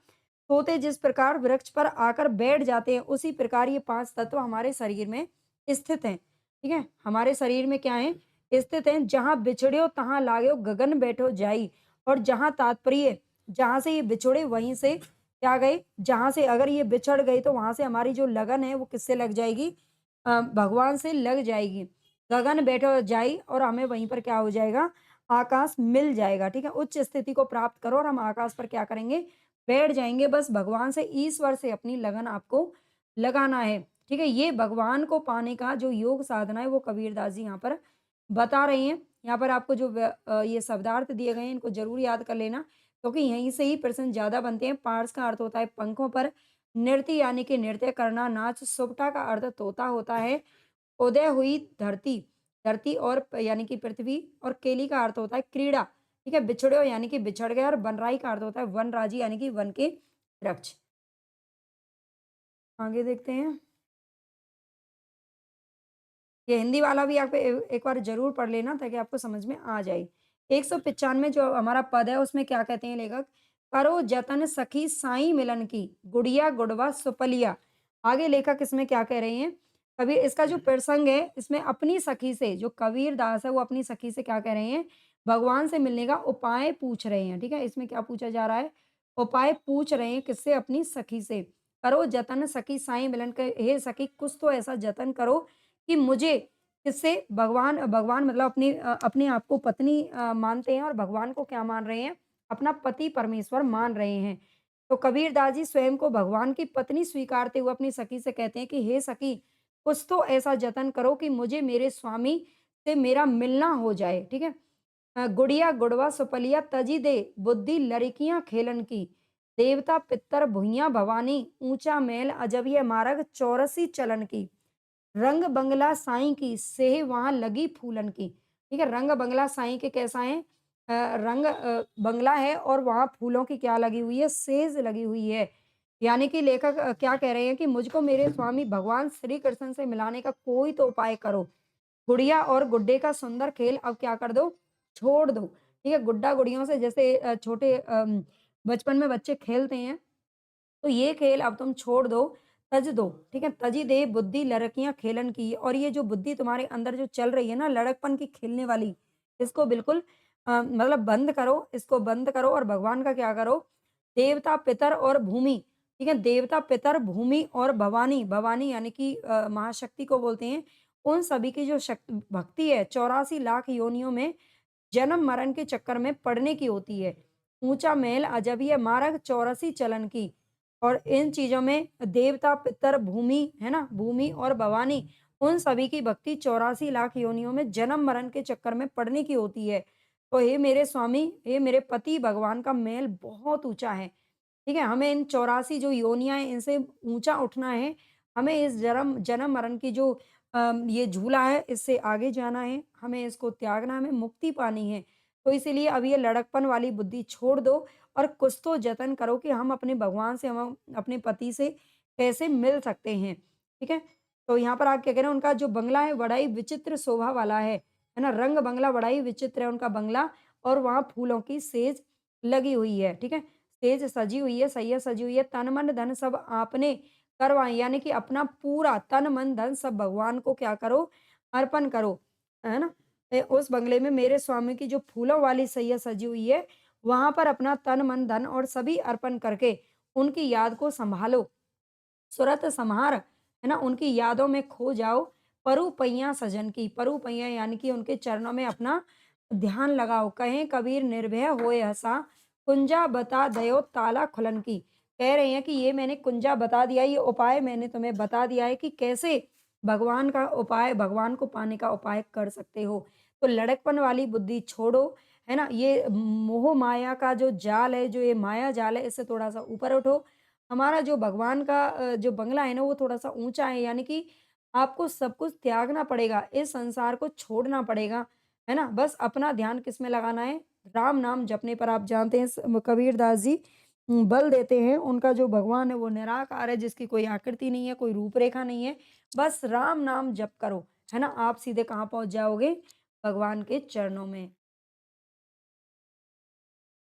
तोते जिस प्रकार वृक्ष पर आकर बैठ जाते हैं, उसी प्रकार ये 5 तत्व हमारे शरीर में स्थित हैं। ठीक है? हमारे शरीर में क्या है? स्थित हैं। जहाँ बिछड़्यो तहाँ लाग्यो गगन बैठो जाई। और जहाँ तात्पर्य जहाँ से ये बिछुड़े वहीं से क्या गए? जहाँ से अगर ये बिछड़ गए तो वहां से हमारी जो लगन है वो किससे लग जाएगी? भगवान से लग जाएगी। गगन बैठो जाई और हमें वहीं पर क्या हो जाएगा? आकाश मिल जाएगा। ठीक है? उच्च स्थिति को प्राप्त करो और हम आकाश पर क्या करेंगे? बैठ जाएंगे। बस भगवान से, ईश्वर से अपनी लगन आपको लगाना है। ठीक है? ये भगवान को पाने का जो योग साधना है वो कबीरदास जी यहाँ पर बता रही हैं। यहाँ पर आपको जो ये शब्दार्थ दिए गए हैं इनको ज़रूर याद कर लेना, क्योंकि यहीं से ही प्रश्न ज़्यादा बनते हैं। पार्स का अर्थ होता है पंखों पर, नृत्य यानी कि नृत्य करना, नाच, सुबटा का अर्थ तोता होता है, उदय हुई धरती, धरती और यानी कि पृथ्वी, और केली का अर्थ होता है क्रीड़ा। ठीक है? बिछड़ो यानी कि बिछड़ गया, और बनराई का अर्थ होता है वनराजी यानी कि वन के वृक्ष। आगे देखते हैं। ये हिंदी वाला भी आप एक बार ज़रूर पढ़ लेना ताकि आपको समझ में आ जाए। 195 जो हमारा पद है उसमें क्या कहते हैं लेखक? करो जतन सखी साईं मिलन की, गुड़िया गुड़वा सुपलिया। आगे लेखक इसमें क्या कह रहे हैं? कबीर इसका जो प्रसंग है, इसमें अपनी सखी से जो कबीर दास है, वो अपनी सखी से क्या कह रहे हैं? भगवान से मिलने का उपाय पूछ रहे हैं, ठीक है? इसमें क्या पूछा जा रहा है? उपाय पूछ रहे हैं किससे? अपनी सखी से। करो जतन सखी साईं मिलन के, हे सखी कुछ तो ऐसा जतन करो कि मुझे किससे? भगवान भगवान मतलब अपने आप को पत्नी मानते हैं और भगवान को क्या मान रहे हैं? अपना पति परमेश्वर मान रहे हैं। तो कबीर दास जी स्वयं को भगवान की पत्नी स्वीकारते हुए अपनी सखी से कहते हैं कि हे सखी, कुछ तो ऐसा जतन करो कि मुझे मेरे स्वामी से मेरा मिलना हो जाए, ठीक है? गुड़िया गुड़वा सुपलिया तजी दे, बुद्धि लड़कियां खेलन की, देवता पितर भुइयां भवानी, ऊंचा मैल अजबिय मार्ग चौरसी चलन की, रंग बंगला साईं की सेह वहां लगी फूलन की। ठीक है, रंग बंगला साईं के कैसा है? रंग बंगला है और वहां फूलों की क्या लगी हुई है? सेज लगी हुई है। यानी कि लेखक क्या कह रहे हैं कि मुझको मेरे स्वामी भगवान श्री कृष्ण से मिलाने का कोई तो उपाय करो। गुड़िया और गुड्डे का सुंदर खेल अब क्या कर दो? छोड़ दो। ठीक है, गुड्डा गुड़ियों से जैसे छोटे बचपन में बच्चे खेलते हैं, तो ये खेल अब तुम छोड़ दो, तज दो, ठीक है? तजी दे बुद्धि लड़कियाँ खेलन की, और ये जो बुद्धि तुम्हारे अंदर जो चल रही है ना लड़कपन की खेलने वाली, इसको बिल्कुल मतलब बंद करो, इसको बंद करो और भगवान का क्या करो? देवता, पितर और भूमि, ठीक है? देवता, पितर, भूमि और भवानी, भवानी यानी कि महाशक्ति को बोलते हैं। उन सभी की जो भक्ति है 84 लाख योनियों में जन्म-मरण के चक्कर में पड़ने की होती है। ऊँचा महल अजब मार्ग चौरसी चलन की। और इन चीज़ों में देवता, पितर, भूमि, है ना? भूमि और भवानी, उन सभी की भक्ति 84 लाख योनियों में जन्म-मरण के चक्कर में पड़ने की होती है। तो हे मेरे स्वामी, हे मेरे पति भगवान का महल बहुत ऊँचा है। ठीक है? हमें इन 84 जो योनियाँ हैं, इनसे ऊँचा उठना है। हमें इस जन्म-मरण की जो ये झूला है, इससे आगे जाना है। हमें इसको त्यागना, हमें मुक्ति पानी है। तो इसीलिए अब ये लड़कपन वाली बुद्धि छोड़ दो और कुछ तो जतन करो कि हम अपने भगवान से, हम अपने पति से कैसे मिल सकते हैं। ठीक है? तो यहाँ पर आप क्या कह रहे हैं, उनका जो बंगला है बड़ा ही विचित्र शोभा वाला है ना? रंग बंगला बड़ा ही विचित्र है उनका बंगला, और वहाँ फूलों की सेज लगी हुई है। ठीक है? स्टेज सजी हुई है, सैय्यद सजी हुई है, तन, मन, धन सब आपने करवाएँ, यानी कि अपना पूरा तन, मन, धन सब भगवान को क्या करो? अर्पण करो, है ना? उस बंगले में मेरे स्वामी की जो फूलों वाली सैय्यद सजी हुई है, वहाँ पर अपना तन, मन, धन और सभी अर्पण करके उनकी याद को सँभालो। सुरत सम्हार, है ना? उनकी यादों में खो जाओ, परु पैया सजन की, परु पैया यानी कि उनके चरणों में अपना ध्यान लगाओ। कहें कबीर निर्भय होए हँसा, कुंजा बता दयो ताला खुलन की। कह रहे हैं कि ये मैंने कुंजा बता दिया, ये उपाय मैंने तुम्हें बता दिया है कि कैसे भगवान का उपाय, भगवान को पाने का उपाय कर सकते हो। तो लड़कपन वाली बुद्धि छोड़ो, है ना? ये मोह माया का जो जाल है, जो ये माया जाल है, इससे थोड़ा-सा ऊपर उठो। हमारा जो भगवान का जो बंगला है ना, वो थोड़ा-सा ऊँचा है, यानी कि आपको सब कुछ त्यागना पड़ेगा, इस संसार को छोड़ना पड़ेगा, है ना? बस अपना ध्यान किसमें लगाना है? राम नाम जपने पर। आप जानते हैं कबीर दास जी बल देते हैं, उनका जो भगवान है वो निराकार है, जिसकी कोई आकृति नहीं है, कोई रूपरेखा नहीं है, बस राम नाम जप करो, है ना? आप सीधे कहाँ पहुँच जाओगे? भगवान के चरणों में।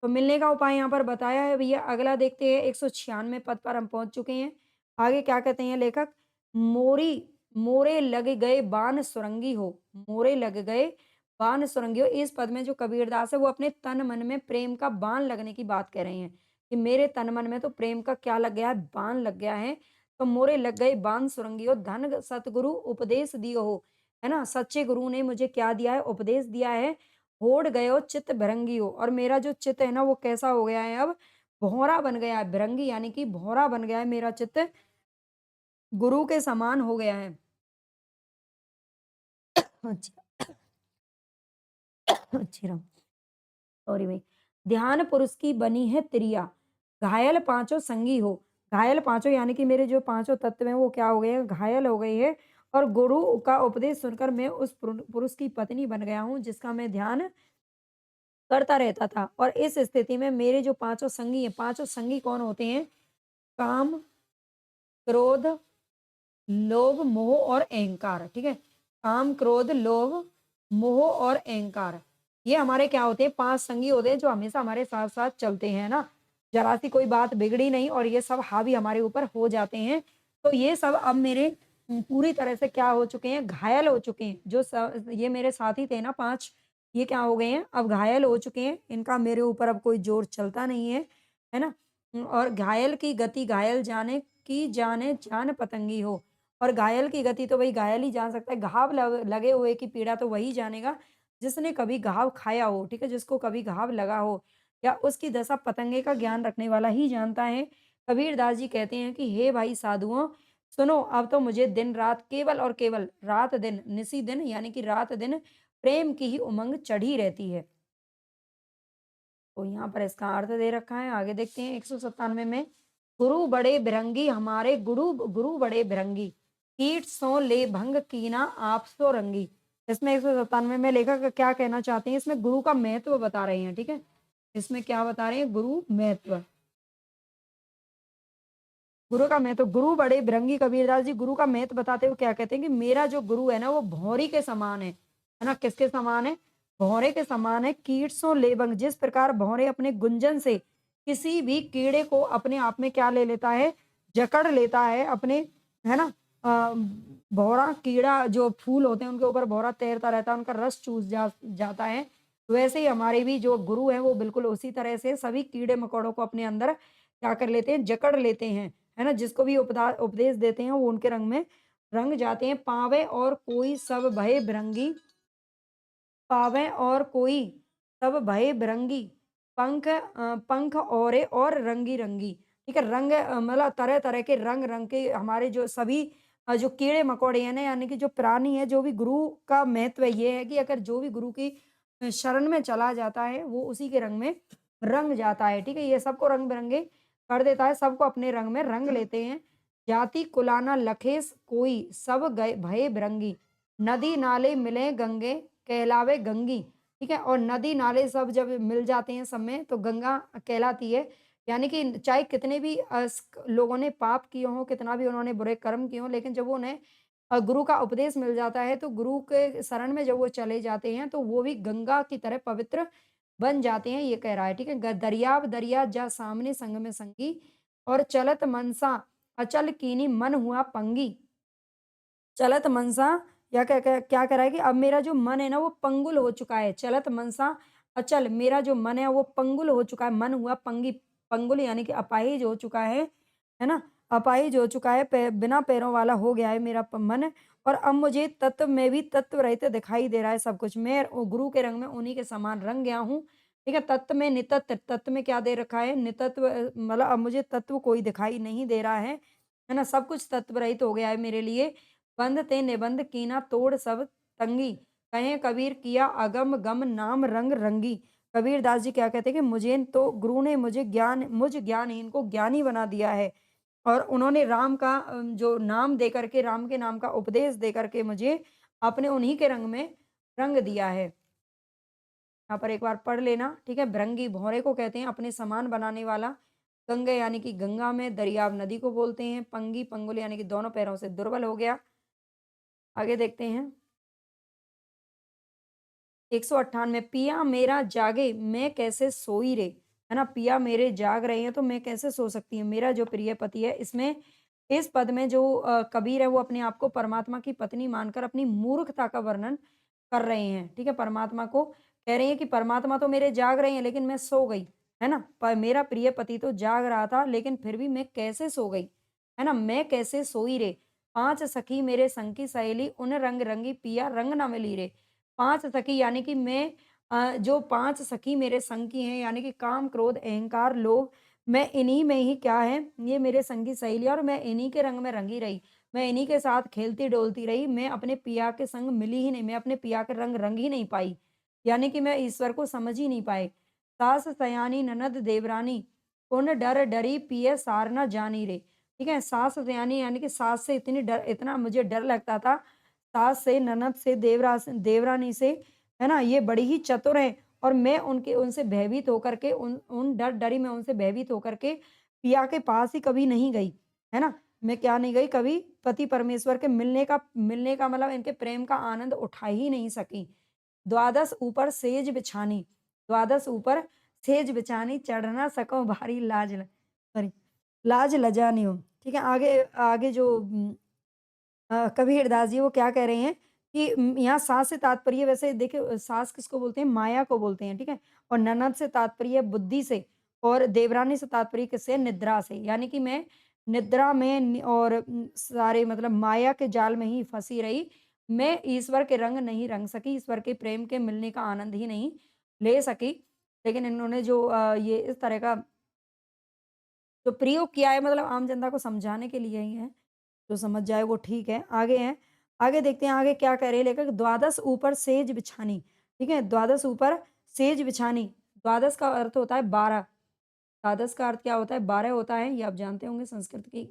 तो मिलने का उपाय यहाँ पर बताया है भैया। अगला देखते हैं, 196 पद पर हम पहुँच चुके हैं। आगे क्या कहते हैं लेखक? मोरी मोरे लग गए बान सुरंगी हो, मोरे लग गए बान सुरंगी हो। इस पद में जो कबीरदास है वो अपने तन मन में प्रेम का बाण लगने की बात कह रहे हैं कि मेरे तन मन में तो प्रेम का क्या लग गया है? बाण लग गया है। तो मोरे लग गए बान सुरंगी हो, धन सतगुरु उपदेश दियो हो, है ना? सच्चे गुरु ने मुझे क्या दिया है? उपदेश दिया है। होड़ गयो चित्त भृंगी हो, और मेरा जो चित्त है ना वो कैसा हो गया है अब? भौंरा बन गया है। भृंगी यानी कि भौंरा बन गया है मेरा चित्त, गुरु के समान हो गया है। अच्छा, अच्छी राम, सॉरी भाई। ध्यान पुरुष की बनी है त्रिया, घायल पांचों संगी हो। घायल पांचों यानी कि मेरे जो पांचों तत्व हैं वो क्या हो गए हैं? घायल हो गए हैं। और गुरु का उपदेश सुनकर मैं उस पुरुष की पत्नी बन गया हूँ जिसका मैं ध्यान करता रहता था। और इस स्थिति में मेरे जो पांचों संगी हैं, पांचों संगी कौन होते हैं? काम, क्रोध, लोभ, मोह और अहंकार, ठीक है? काम, क्रोध, लोभ, मोह और अहंकार, ये हमारे क्या होते हैं? 5 संगी होते हैं जो हमेशा हमारे साथ-साथ चलते हैं ना। ज़रा-सी कोई बात बिगड़ी नहीं और ये सब हावी हमारे ऊपर हो जाते हैं। तो ये सब अब मेरे पूरी तरह से क्या हो चुके हैं, घायल हो चुके हैं। जो ये मेरे साथी थे ना 5, ये क्या हो गए हैं, अब घायल हो चुके हैं। इनका मेरे ऊपर अब कोई ज़ोर चलता नहीं है ना? और घायल की गति घायल जाने की जाने जान पतंगी हो। और घायल की गति तो भई घायल ही जान सकता है। घाव लगे हुए की पीड़ा तो वही जानेगा जिसने कभी घाव खाया हो, ठीक है? जिसको कभी घाव लगा हो या उसकी दशा पतंगे का ज्ञान रखने वाला ही जानता है। कबीरदास जी कहते हैं कि हे भाई साधुओं, सुनो, अब तो मुझे दिन-रात केवल और केवल रात-दिन, निसी-दिन यानी कि रात-दिन प्रेम की ही उमंग चढ़ी रहती है। तो यहाँ पर इसका अर्थ दे रखा है, आगे देखते हैं 197 में, गुरु बड़े बिरंगी हमारे गुरु गुरु बड़े बिरंगी, कीट सो ले भंग कीना आप सो रंगी। इसमें 197 में लेखक क्या कहना चाहते हैं, इसमें गुरु का महत्व बता रहे हैं, ठीक है? इसमें क्या बता रहे हैं? गुरु महत्व। गुरु का महत्व, गुरु बड़े भृंगी, कबीरदास जी गुरु का महत्व बताते हुए क्या कहते हैं कि मेरा जो गुरु है ना वो भौरी के समान है ना? किसके समान है? भौरे के समान है। कीट सो लेबंग, जिस प्रकार भौरे अपने गुंजन से किसी भी कीड़े को अपने आप में क्या ले लेता है? जकड़ लेता है अपने, है ना? भौरा कीड़ा, जो फूल होते हैं उनके ऊपर भौरा तैरता रहता है, उनका रस चूस जाता है। वैसे ही हमारे भी जो गुरु हैं वो बिल्कुल उसी तरह से सभी कीड़े मकोड़ों को अपने अंदर क्या कर लेते हैं? जकड़ लेते हैं। है ना? जिसको भी उपदेश देते हैं वो उनके रंग में रंग जाते हैं। पावें और कोई सब भय भृंगी, पावें और कोई सब भय भृंगी, पंख औरे और रंगी-रंगी। ठीक है? रंग मतलब तरह-तरह के रंग-रंग के हमारे जो सभी जो कीड़े-मकोड़े हैं ना, यानी कि जो प्राणी है, जो भी गुरु का महत्व ये है कि अगर जो भी गुरु की शरण में चला जाता है, वो उसी के रंग में रंग जाता है। ठीक है? ये सबको रंग-बिरंगे कर देता है, सबको अपने रंग में रंग लेते हैं। जाति कुलाना लखेस कोई, सब गए भये भृंगी, नदी नाले मिले गंगे, कहलावे गंगी। ठीक है? और नदी नाले सब जब मिल जाते हैं सब में तो गंगा कहलाती है। यानी कि चाहे कितने भी लोगों ने पाप किए हों, कितना भी उन्होंने बुरे कर्म किए हों, लेकिन जब उन्हें गुरु का उपदेश मिल जाता है तो गुरु के शरण में जब वो चले जाते हैं तो वो भी गंगा की तरह पवित्र बन जाते हैं, ये कह रहा है। ठीक है? दरियाव दरिया जा सामने संग में संगी, और चलत मनसा अचल कीनी मन हुआ पंगी। चलत मनसा, या क्या क्या क्या कह रहा है कि अब मेरा जो मन है ना वो पंगुल हो चुका है। चलत मनसा अचल, मेरा जो मन है वो पंगुल हो चुका है, मन हुआ पंगी, पंगुल यानी कि अपाहिज हो चुका है ना? अपाहिज हो चुका है, बिना पैरों वाला हो गया है मेरा मन। और अब मुझे तत्व में भी तत्व रहित दिखाई दे रहा है सब कुछ। मैं गुरु के रंग में उन्हीं के समान रंग गया हूँ। ठीक है? तत्व में नितत्व, तत्व में क्या दे रखा है? नितत्व, मतलब अब मुझे तत्व कोई दिखाई नहीं दे रहा है ना? सब कुछ तत्व रहित हो गया है मेरे लिए। बंध ते निबंध कीना तोड़ सब तंगी, कहें कबीर किया अगम गम नाम रंग रंगी। कबीरदास जी क्या कहते हैं कि मुझे तो गुरु ने मुझ ज्ञानहीन को ज्ञानी बना दिया है, और उन्होंने राम का जो नाम दे करके, राम के नाम का उपदेश दे करके मुझे अपने उन्हीं के रंग में रंग दिया है। यहाँ पर एक बार पढ़ लेना, ठीक है? भृंगी भौरे को कहते हैं अपने समान बनाने वाला। गंगा यानी कि गंगा में, दरियाव नदी को बोलते हैं। पंगी पंगुल यानी कि दोनों पैरों से दुर्बल हो गया। आगे देखते हैं 198, पिया मेरा जागे मैं कैसे सोई रे, है ना? पिया मेरे जाग रहे हैं तो मैं कैसे सो सकती हूँ, मेरा जो प्रिय पति है। इसमें इस पद में जो कबीर है वो अपने आप को परमात्मा की पत्नी मानकर अपनी मूर्खता का वर्णन कर रहे हैं। ठीक है? परमात्मा को कह रहे हैं कि परमात्मा तो मेरे जाग रहे हैं लेकिन मैं सो गई, है ना? पर मेरा प्रिय पति तो जाग रहा था लेकिन फिर भी मैं कैसे सो गई, है ना? मैं कैसे सोई रे, पांच सखी मेरे संग की सहेली, उन रंग रंगी पिया रंग न मिली रे। 5 सखी यानी कि मैं जो 5 सखी मेरे संग की हैं, यानी कि काम, क्रोध, अहंकार, लोभ, मैं इन्हीं में ही क्या है, ये मेरे संगी सहेलियाँ, और मैं इन्हीं के रंग में रंगी रही। मैं इन्हीं के साथ खेलती-डोलती रही, मैं अपने पिया के संग मिली ही नहीं, मैं अपने पिया के रंग रंग ही नहीं पाई। यानी कि मैं ईश्वर को समझ ही नहीं पाए। सास सयानी ननद देवरानी, पुन डर डरी पिए सार न जानी रे। ठीक है? सास सयानी यानी कि सास से इतना मुझे डर लगता था, सास से, ननद से, देवरानी से, है ना? ये बड़ी ही चतुर हैं, और मैं उनके उनसे भयभीत होकर के, उन उन डर-डरी मैं उनसे भयभीत होकर के पिया के पास ही कभी नहीं गई, है ना? मैं क्या नहीं गई कभी, पति परमेश्वर के मिलने का मतलब इनके प्रेम का आनंद उठा ही नहीं सकी। द्वादश ऊपर सेज बिछानी, द्वादश ऊपर सेज बिछानी, चढ़ ना सको भारी लाज ल सॉरी लाज लजानी हो। ठीक है? आगे आगे जो कबीरदास जी वो क्या कह रहे हैं कि यहाँ सास से तात्पर्य वैसे देखिए सास किसको बोलते हैं? माया को बोलते हैं, ठीक है? और ननद से तात्पर्य बुद्धि से और देवरानी से तात्पर्य किससे? निद्रा से। यानी कि मैं निद्रा में और सारे मतलब माया के जाल में ही फँसी रही। मैं ईश्वर के रंग नहीं रंग सकी, ईश्वर के प्रेम के मिलने का आनंद ही नहीं ले सकी। लेकिन इन्होंने जो ये इस तरह का जो प्रयोग किया है मतलब आम जनता को समझाने के लिए ही है। जो समझ जाए वो ठीक है। आगे हैं, आगे देखते हैं आगे क्या कह रहे हैं लेखक द्वादश ऊपर सेज बिछानी, ठीक है? द्वादश ऊपर सेज बिछानी, द्वादश का अर्थ होता है 12, द्वादश का अर्थ क्या होता है? 12 होता है, ये आप जानते होंगे संस्कृत की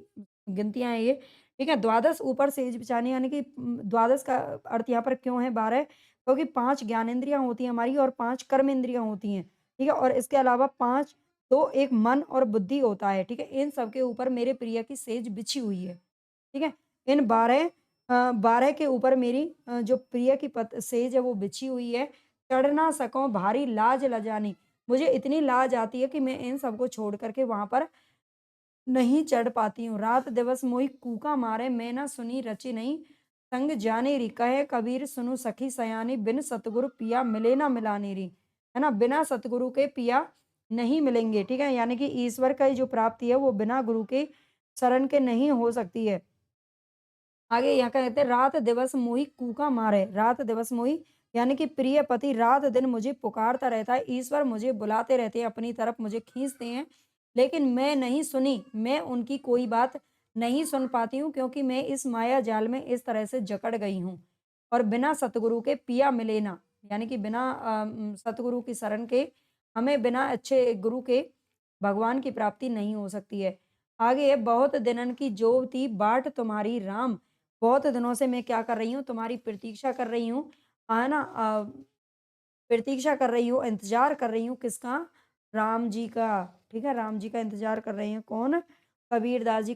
गिनतियाँ हैं ये, ठीक है? द्वादश ऊपर सेज बिछानी यानी कि द्वादश का अर्थ यहाँ पर क्यों है 12? क्योंकि 5 ज्ञानेंद्रियाँ होती हैं हमारी और 5 कर्मेंद्रियाँ होती हैं, ठीक है? और इसके अलावा 5 तो एक मन और बुद्धि होता है, ठीक है? इन सब के ऊपर मेरे प्रिय की सेज बिछी हुई है। ठीक है? इन 12 के ऊपर मेरी जो प्रिय की पत सेज है वो बिछी हुई है। चढ़ ना सकूँ भारी लाज लजानी। मुझे इतनी लाज आती है कि मैं इन सबको छोड़ कर के वहाँ पर नहीं चढ़ पाती हूँ। रात दिवस मोहि कूका मारे मैं ना सुनी रची नहीं। संग जाने री कहे कबीर सुनु सखी सयानी बिन सतगुरु पिया मिले ना मिलानी री। है ना? बिना सतगुरु के पिया नहीं मिलेंगे। ठीक है? यानी कि ईश्वर का जो प्राप्ति है वो बिना गुरु के शरण के नहीं हो सकती है। आगे यहाँ क्या कहते हैं रात दिवस मोहि कूका मारे रात दिवस मोहि यानी कि प्रिय पति रात दिन मुझे पुकारता रहता है ईश्वर मुझे बुलाते रहते हैं अपनी तरफ मुझे खींचते हैं लेकिन मैं नहीं सुनी मैं उनकी कोई बात नहीं सुन पाती हूँ क्योंकि मैं इस माया जाल में इस तरह से जकड़ गई हूँ और बिना सतगुरु के पिया मिले ना यानी कि बिना सतगुरु की शरण के हमें बिना अच्छे गुरु के भगवान की प्राप्ति नहीं हो सकती है आगे है बहुत दिनन की जोवती बाट तुम्हारी राम बहुत दिनों से मैं क्या कर रही हूँ तुम्हारी प्रतीक्षा कर रही हूँ है ना प्रतीक्षा कर रही हूँ इंतजार कर रही हूँ किसका राम जी का ठीक है राम जी का इंतजार कर रहे हैं कौन कबीरदास जी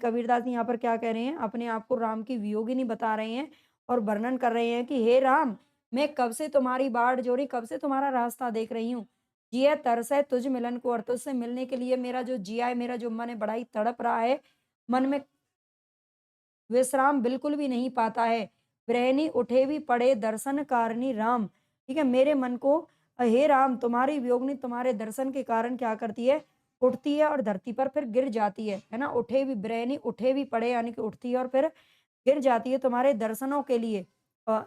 यहाँ पर क्या कह रहे हैं अपने आप को राम की वियोगिनी बता रहे हैं और वर्णन कर रहे हैं कि हे राम मैं कब से तुम्हारी बाट जोड़ी कब से तुम्हारा रास्ता देख रही हूँ जिया तरस है तुझ मिलन को और तुझसे मिलने के लिए मेरा जो जिया है मेरा जो मन है बड़ा ही तड़प रहा है मन में विश्राम बिल्कुल भी नहीं पाता है। ब्रहनी उठे भी पड़े दर्शन कारणी राम। ठीक है? मेरे मन को हे राम तुम्हारी वियोगनी तुम्हारे दर्शन के कारण क्या करती है? उठती है और धरती पर फिर गिर जाती है ना? उठे भी ब्रहनी उठे भी पड़े यानी कि उठती है और फिर गिर जाती है तुम्हारे दर्शनों के लिए। अ,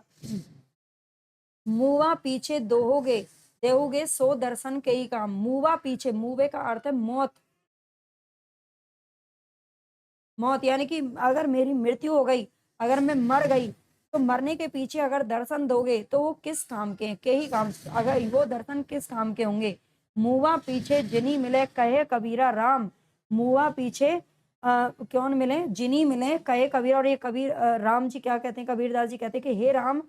मुआ पीछे दोहोगे देहोगे सो दर्शन के ही काम। मुआ पीछे मुवे का अर्थ है मौत। मौत यानी कि अगर मेरी मृत्यु हो गई, अगर मैं मर गई, तो मरने के पीछे अगर दर्शन दोगे, तो वो किस काम के हैं? के ही काम अगर वो दर्शन किस काम के होंगे? मुआ पीछे जिनी मिले कहे कबीरा राम, मुआ पीछे कौन मिले? जिनी मिले कहे कबीर और ये कबीर राम जी क्या कहते हैं कबीरदास जी कहते हैं कि हे राम,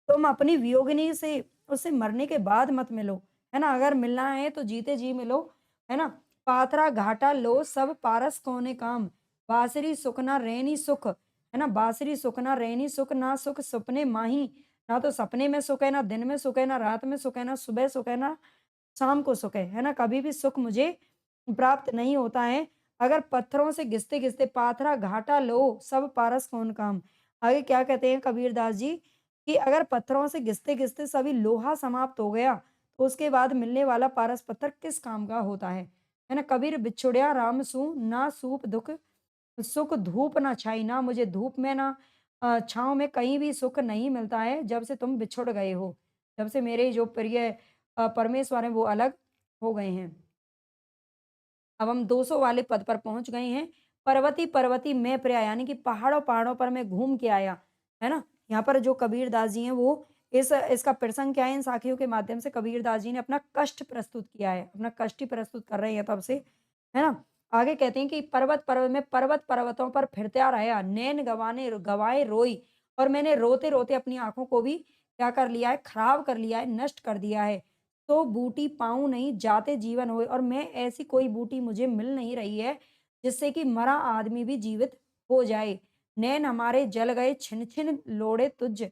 तुम अपनी वियोगिनी से उससे मरने के बाद मत मिलो, है ना? अगर मिलना है तो जीते जी मिलो, है ना? पाथरा घाटा लो सब पारस कोने काम। बासरी सुख ना रैनी सुख, है ना? बासरी सुख ना रैनी सुख, ना सुख सपने माही, ना तो सपने में सुख है, ना दिन में सुख है, ना रात में सुख है, ना सुबह सुख है, ना शाम को सुख है ना? कभी भी सुख मुझे प्राप्त नहीं होता है। अगर पत्थरों से घिसते-घिसते पाथरा घाटा लो, सब पारस कौन काम। आगे क्या कहते हैं कबीरदास जी कि अगर पत्थरों से घिसते-घिसते सभी लोहा समाप्त हो गया, तो उसके बाद मिलने वाला पारस पत्थर किस काम का होता है ना? कबीर बिछुड़िया राम सू, ना सूप दुख सुख धूप ना छाई, ना मुझे धूप में ना छाँव में कहीं भी सुख नहीं मिलता है जब से तुम बिछुड़ गए हो। जब से मेरे जो प्रिय परमेश्वर हैं वो अलग हो गए हैं। अब हम 200 वाले पद पर पहुँच गए हैं। पर्वती, पर्वती मैं प्रया यानी कि पहाड़ों-पहाड़ों पर मैं घूम के आया, है ना? यहाँ पर जो कबीरदास जी हैं वो इस इसका प्रसंग क्या है इन साखियों के माध्यम से कबीरदास जी ने अपना कष्ट प्रस्तुत किया है। अपना कष्ट ही प्रस्तुत कर रहे हैं तब से, है ना? आगे कहते हैं कि पर्वत-पर्वतों पर फिरत्या रहा, नैन गँवाए रोई और मैंने रोते-रोते अपनी आँखों को भी क्या कर लिया है, खराब कर लिया है, नष्ट कर दिया है। तो बूटी पाऊँ नहीं जाते जीवन होए और मैं ऐसी कोई बूटी मुझे मिल नहीं रही है, जिससे कि मरा आदमी भी जीवित हो जाए। नैन हमारे जल गए छिन-छिन लोड़े तुझ,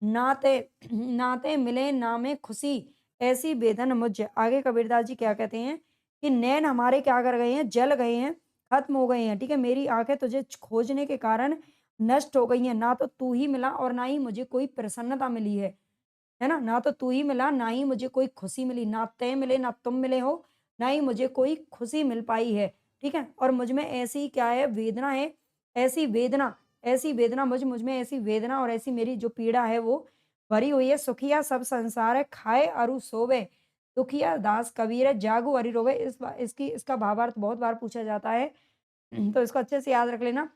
नाते नाते मिले नामे खुशी, ऐसी बेधन मुझ। आगे कबीरदास जी क्या कहते हैं कि नैन हमारे क्या कर गए हैं, जल गए हैं, खत्म हो गए हैं, ठीक है? मेरी आँखें तुझे खोजने के कारण नष्ट हो गई हैं। ना तो तू ही मिला और ना ही मुझे कोई प्रसन्नता मिली है ना? ना तो तू ही मिला, ना ही मुझे कोई खुशी मिली, ना तै मिले, ना तुम मिले हो, ना ही मुझे कोई खुशी मिल पाई है, ठीक है? और मुझ में ऐसी क्या है वेदना है, ऐसी वेदना मुझ में ऐसी वेदना और ऐसी मेरी जो पीड़ा है वो भरी हुई है। सुखिया सब संसार है, खाए अरु सोवे, दुखिया दास कबीर है, जागु अरि रोवे। इसका भावार्थ बहुत बार पूछा जाता है, तो इसको अच्छे से याद रख लेना।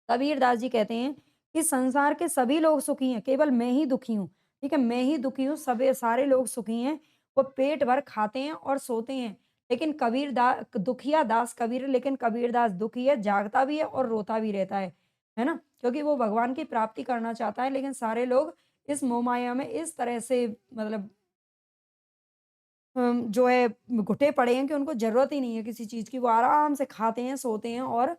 कबीर दास जी कहते हैं कि संसार के सभी लोग सुखी हैं, केवल मैं ही दुखी हूँ, ठीक है? मैं ही दुखी हूँ, सबे सारे लोग सुखी हैं, वो पेट भर खाते हैं और सोते हैं। लेकिन दुखिया दास कबीर है, लेकिन कबीर दास दुखी है, जागता भी है और रोता भी रहता है ना? क्योंकि वो भगवान की प्राप्ति करना चाहता है, लेकिन सारे लोग इस मोहमाया में इस तरह से मतलब जो है घुटे पड़े हैं कि उनको ज़रूरत ही नहीं है किसी चीज़ की। वो आराम से खाते हैं, सोते हैं और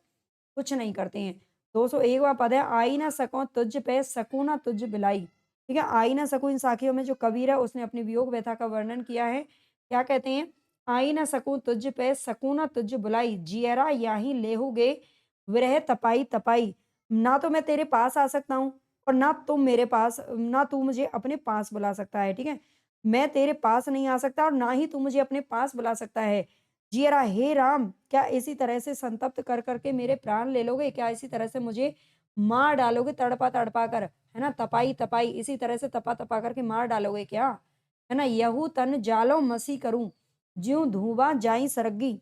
कुछ नहीं करते हैं। 201वाँ पद है, "आई ना सकूँ तुझ पे सकूँ ना तुझ बिलाई।" ठीक है? "आई ना सकूँ" इन साखियों में जो कबीर है उसने अपनी वियोग व्यथा का वर्णन किया है। क्या कहते हैं? "आई ना सकूँ तुझ पे सकूँ ना तुझ बुलाई, जियरा याहि लेहुगे विरह तपाई तपाई।" ना तो मैं तेरे पास आ सकता हूँ और ना तू मुझे अपने पास बुला सकता है, ठीक है? मैं तेरे पास नहीं आ सकता और ना ही तू मुझे अपने पास बुला सकता है। जियरा हे राम, क्या इसी तरह से संतप्त कर कर के मेरे प्राण ले लोगे? क्या इसी तरह से मुझे मार डालोगे तड़पा-तड़पा कर, है ना? तपाई-तपाई इसी तरह से तपा-तपा करके मार डालोगे क्या? है ना? यहू तन जालो मसी करूँ, ज्यों धुआँ जाई सरग्गी।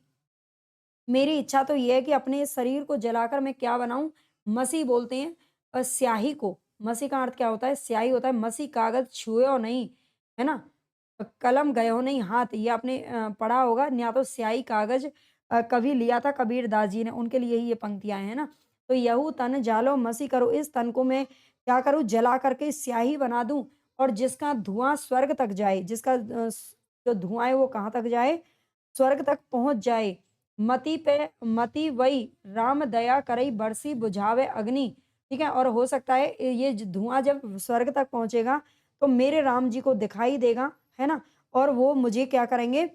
मेरी इच्छा तो ये है कि अपने इस शरीर को जलाकर मैं क्या बनाऊँ? मसी बोलते हैं स्याही को। मसी का अर्थ क्या होता है? स्याही होता है। मसी कागज़ छुएओ नहीं, है ना? कलम गयो नहीं हाथ, ये आपने पढ़ा होगा। या तो स्याही कागज़ कभी लिया था कबीर दास जी ने, उनके लिए ही ये पंक्तियाँ हैं ना। तो यहू तन जालो मसी करो, इस तन को मैं क्या करूँ? जला करके स्याही बना दूँ और जिसका धुआँ स्वर्ग तक जाए, जो धुआँ है वो कहाँ तक जाए? स्वर्ग तक पहुँच जाए। मति वही राम दया करई बरसी बुझावे अग्नि, ठीक है? और हो सकता है ये धुआं जब स्वर्ग तक पहुंचेगा तो मेरे राम जी को दिखाई देगा, है ना? और वो मुझे क्या करेंगे?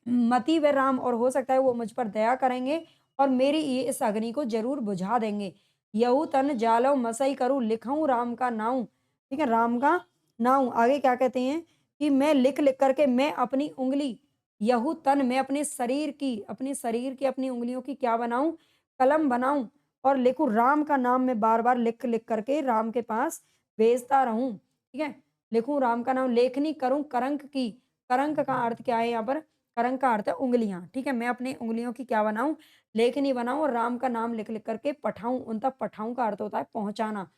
मति व राम, और हो सकता है वो मुझ पर दया करेंगे और मेरी ये इस अग्नि को जरूर बुझा देंगे। यहू तन जालव मसई करूँ लिखऊँ राम का नाऊ, ठीक है? राम का नाऊ आगे क्या कहते हैं कि मैं लिख लिख करके मैं अपनी उंगली यहू तन, मैं अपने शरीर की अपनी उँगलियों की क्या बनाऊँ? कलम बनाऊँ और लिखूँ राम का नाम, मैं बार-बार लिख-लिख करके राम के पास भेजता रहूँ, ठीक है? लिखूँ राम का नाम, लेखनी करूँ करंक की। करंक का अर्थ क्या है यहाँ पर? करंक का अर्थ है उँगलियाँ, ठीक है? मैं अपनी उँगलियों की क्या बनाऊँ? लेखनी बनाऊँ और राम का नाम लिख-लिख करके पठाऊँ, उन तक पठाऊँ का अर्थ होता है पहुँचाना।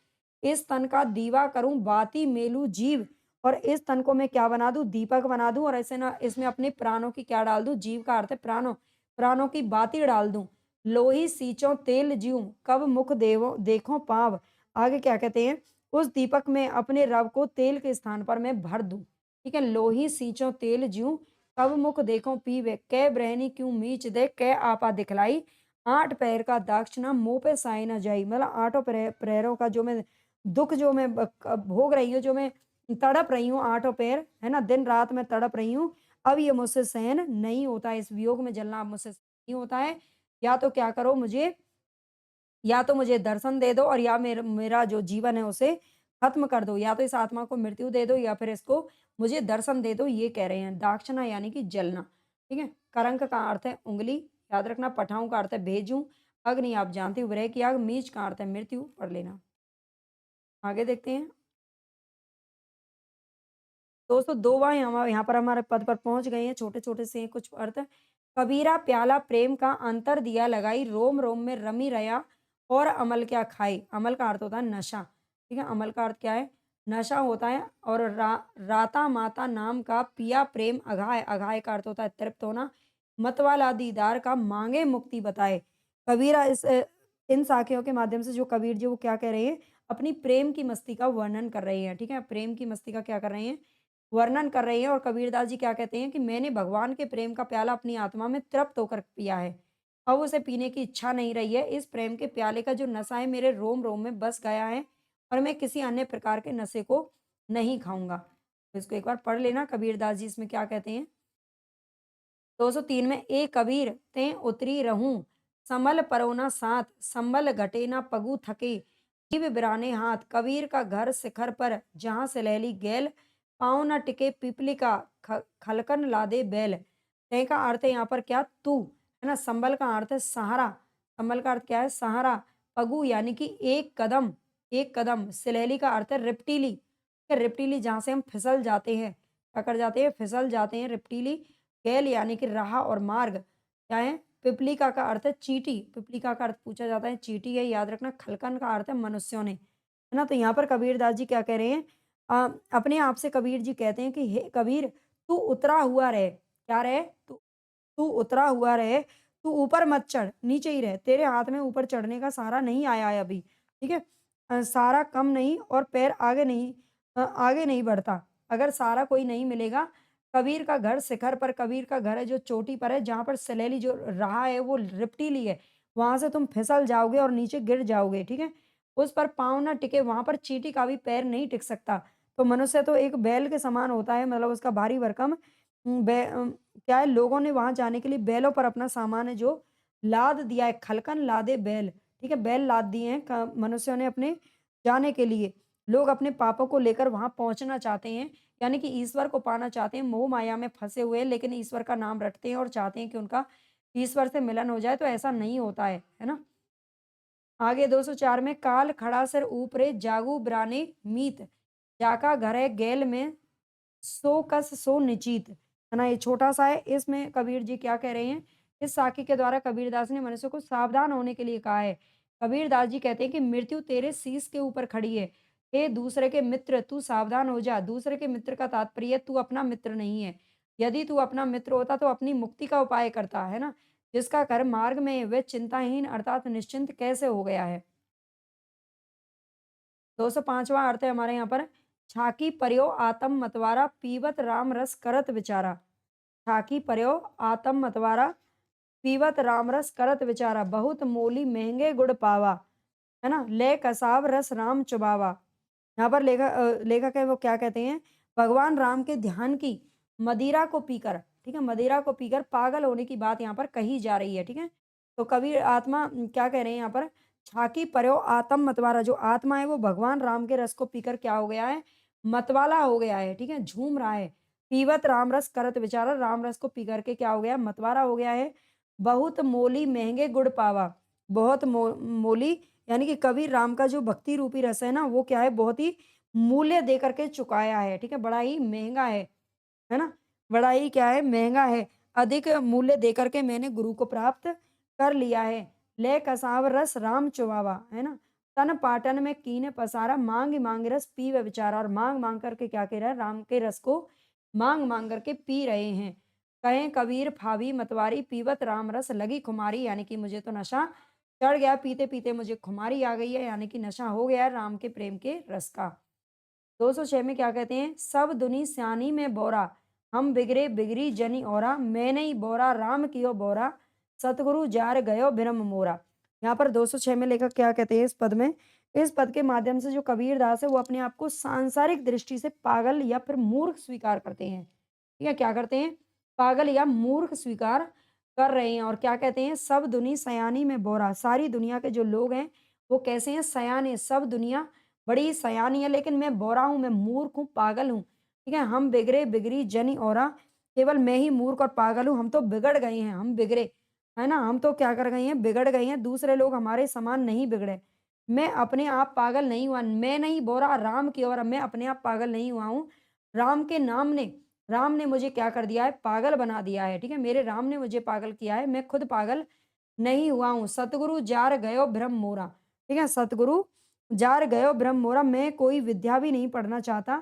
इस तन का दीवा करूँ बाती मेलू जीव, और इस तन को मैं क्या बना दूँ? दीपक बना दूँ और ऐसे ना इसमें अपने प्राणों की क्या डाल दूँ? जीव का अर्थ है प्राणों, प्राणों की बाती डाल दूँ। लोही सींचों तेल ज्यों, कब मुख देवो देखो पाँव। आगे क्या कहते हैं? उस दीपक में अपने रव को तेल के स्थान पर मैं भर दूँ। ठीक है? लोही सींचों तेल ज्यों, कब मुख देखो पीवे, कै ब्रहनी क्यों मीच दे, कै आपा दिखलाई, आठ पैर का दाक्षिणा मुँह पे साई न जाई। मतलब आठों पैरों का जो मैं दुःख जो मैं भोग रही हूँ, जो मैं तड़प रही हूँ आठों पैर, है ना? दिन-रात मैं तड़प रही हूँ। अब ये मुझसे सहन नहीं होता है, इस वियोग में जलना अब मुझसे सहन नहीं होता है। या तो क्या करो मुझे, या तो मुझे दर्शन दे दो और या मेरा मेरा जो जीवन है उसे खत्म कर दो। या तो इस आत्मा को मृत्यु दे दो या फिर इसको मुझे दर्शन दे दो, ये कह रहे हैं। दाक्षिणा यानी कि जलना, ठीक है? करंक का अर्थ है उँगली, याद रखना। पठाऊँ का अर्थ है भेजूँ। अग्नि आप जानते हो विरह की आग। मीच का अर्थ है मृत्यु, पढ़ लेना। आगे देखते हैं। 202वाँ यहाँ पर हमारे पद पर पहुँच गए हैं, छोटे-छोटे से हैं कुछ अर्थ। कबीरा प्याला प्रेम का अंतर दिया लगाई, रोम-रोम में रमी रया और अमल क्या खाई। अमल का अर्थ होता है नशा, ठीक है? अमल का अर्थ क्या है? नशा होता है। और राता माता नाम का पिया प्रेम अघाय, अघाय का अर्थ होता है तृप्त होना। मतवाला दीदार का माँगे मुक्ति बताए। कबीरा इन साखियों के माध्यम से जो कबीर जी वो क्या कह रहे हैं? अपनी प्रेम की मस्ती का वर्णन कर रहे हैं, ठीक है? प्रेम की मस्ती का क्या कर रहे हैं? वर्णन कर रही हैं। और कबीरदास जी क्या कहते हैं कि मैंने भगवान के प्रेम का प्याला अपनी आत्मा में तृप्त होकर पिया है। अब उसे पीने की इच्छा नहीं रही है। इस प्रेम के प्याले का जो नशा है मेरे रोम-रोम में बस गया है और मैं किसी अन्य प्रकार के नशे को नहीं खाऊँगा। तो इसको एक बार पढ़ लेना कबीरदास जी इसमें क्या कहते हैं। 203 में ए कबीर तें उतरी रहूं, संभल परोना साथ, संभल घटे ना पगु थके, जीव बिराने हाथ कबीर का घर शिखर पर, जहाँ सलेली गैल पाँव न टिके पीपली का खलकन लादे बैल। तय का अर्थ है यहाँ पर क्या, तू, है ना। संबल का अर्थ है सहारा, संबल का अर्थ क्या है, सहारा। पगु यानी कि एक कदम, एक कदम। सलेली का अर्थ है रिप्टीली, रिप्टीली जहाँ से हम फिसल जाते हैं, क्या कर जाते हैं, फिसल जाते हैं, रिप्टीली। गैल यानी कि राह और मार्ग, क्या है, पिपलिका का अर्थ है चींटी, पिपलिका का अर्थ पूछा जाता है चींटी है, याद रखना। खलकन का अर्थ है मनुष्यों ने, है ना। तो यहाँ पर कबीरदास जी क्या कह रहे हैं, अपने आप से कबीर जी कहते हैं कि हे कबीर, तू उतरा हुआ रहे, क्या रहे, तू तू उतरा हुआ रहे, तू ऊपर मत चढ़, नीचे ही रहे। तेरे हाथ में ऊपर चढ़ने का सहारा नहीं आया है अभी, ठीक है। सहारा कम नहीं और पैर आगे नहीं, आगे नहीं बढ़ता। अगर सहारा कोई नहीं मिलेगा, कबीर का घर शिखर पर, कबीर का घर है जो चोटी पर है, जहाँ पर सलेली जो राह है वो रिपटीली है, वहां से तुम फिसल जाओगे और नीचे गिर जाओगे, ठीक है। उस पर पाँव ना टिके, वहां पर चींटी का भी पैर नहीं टिक सकता। तो मनुष्य तो एक बैल के समान होता है, मतलब उसका भारी भरकम क्या है, लोगों ने वहां जाने के लिए बैलों पर अपना सामान है जो लाद दिया है, खलकन लादे बैल, ठीक है। बैल लाद दिए हैं मनुष्यों ने अपने जाने के लिए। लोग अपने पापों को लेकर वहां पहुंचना चाहते हैं, यानी कि ईश्वर को पाना चाहते हैं, मोह माया में फंसे हुए, लेकिन ईश्वर का नाम रटते हैं और चाहते हैं कि उनका ईश्वर से मिलन हो जाए, तो ऐसा नहीं होता है ना। आगे 204 में, काल खड़ा सिर ऊपरे जागू ब्राने मीत, जाका घरे गैल में सो कस सो निचित, है ना। ये छोटा सा है, इसमें कबीर जी क्या कह रहे हैं, इस साखी के द्वारा कबीरदास ने मनुष्य को सावधान होने के लिए कहा है। कबीरदास जी कहते हैं कि मृत्यु तेरे शीश के ऊपर खड़ी है, हे दूसरे के मित्र तू सावधान हो जा। दूसरे के मित्र का तात्पर्य तू अपना मित्र नहीं है। यदि तू अपना मित्र होता तो अपनी मुक्ति का उपाय करता, है ना। जिसका कर्म मार्ग में है, वह चिंताहीन अर्थात निश्चिंत कैसे हो गया है। 205वां अर्थ है हमारे यहाँ पर, छाकी पर्यो आतम मतवारा पीवत राम रस करत विचारा। छाकी पर्यो आतम मतवारा पीवत राम रस करत विचारा, बहुत मोली महंगे गुड़ पावा, है ना। ले कसाव रस राम चुबावा। यहाँ पर लेखक है वो क्या कहते हैं, भगवान राम के ध्यान की मदिरा को पीकर, ठीक है, मदिरा को पीकर पागल होने की बात यहाँ पर कही जा रही है, ठीक है। तो कबीर आत्मा क्या कह रहे हैं यहाँ पर, छाकी पर्यो आत्म मतवारा, जो आत्मा है वो भगवान राम के रस को पीकर क्या हो गया है, मतवाला हो गया है, ठीक है, झूम रहा है। पीवत राम रस करत विचारा, राम रस को पी करके क्या हो गया, मतवारा हो गया है। बहुत मोली महंगे गुड़ पावा, बहुत मोली, यानी कि कबीर राम का जो भक्ति रूपी रस है ना, वो क्या है, बहुत ही मूल्य दे करके चुकाया है, ठीक है, बड़ा ही महंगा है ना। बड़ा ही क्या है, महंगा है, अधिक मूल्य दे करके मैंने गुरु को प्राप्त कर लिया है। ले कसाव रस राम चुबावा, है ना। तन पाटन में कीन पसारा, मांग मांग रस पीवे बेचारा, और मांग मांग करके क्या कह रहा है, राम के रस को मांग मांग करके पी रहे हैं। कहें कबीर फावी मतवारी पीवत राम रस लगी खुमारी, यानी कि मुझे तो नशा चढ़ गया, पीते पीते मुझे खुमारी आ गई है, यानी कि नशा हो गया है राम के प्रेम के रस का। 206 में क्या कहते हैं, सब दुनी स्यानी में बोरा, हम बिगड़े बिगड़ी जनी ओरा, मैं नहीं बोरा राम कियो बोरा, सतगुरु जार गयो ब्रह्म मोरा। यहाँ पर 206 में लेखक क्या कहते हैं इस पद में, इस पद के माध्यम से जो कबीरदास है वो अपने आप को सांसारिक दृष्टि से पागल या फिर मूर्ख स्वीकार करते हैं, ठीक है, क्या करते हैं, पागल या मूर्ख स्वीकार कर रहे हैं। और क्या कहते हैं, सब दुनी सयानी में बोरा, सारी दुनिया के जो लोग हैं वो कैसे हैं, सयाने, सब दुनिया बड़ी सयानी है, लेकिन मैं बोरा हूँ, मैं मूर्ख हूँ, पागल हूँ, ठीक है। हम बिगड़े बिगड़ी जनी औरा, केवल मैं ही मूर्ख और पागल हूँ, हम तो बिगड़ गए हैं, हम बिगड़े, है ना, हम तो क्या कर गए हैं, बिगड़ गए हैं, दूसरे लोग हमारे समान नहीं बिगड़े। मैं अपने आप पागल नहीं हुआ, मैं नहीं बोरा राम की ओर, मैं अपने आप पागल नहीं हुआ हूँ। राम के नाम ने, राम ने मुझे क्या कर दिया है, पागल बना दिया है, ठीक है, मेरे राम ने मुझे पागल किया है, मैं खुद पागल नहीं हुआ हूँ। सतगुरु जार गयो ब्रह्म मोरा, ठीक है, सतगुरु जार गयो ब्रह्म मोरा, मैं कोई विद्या भी नहीं पढ़ना चाहता,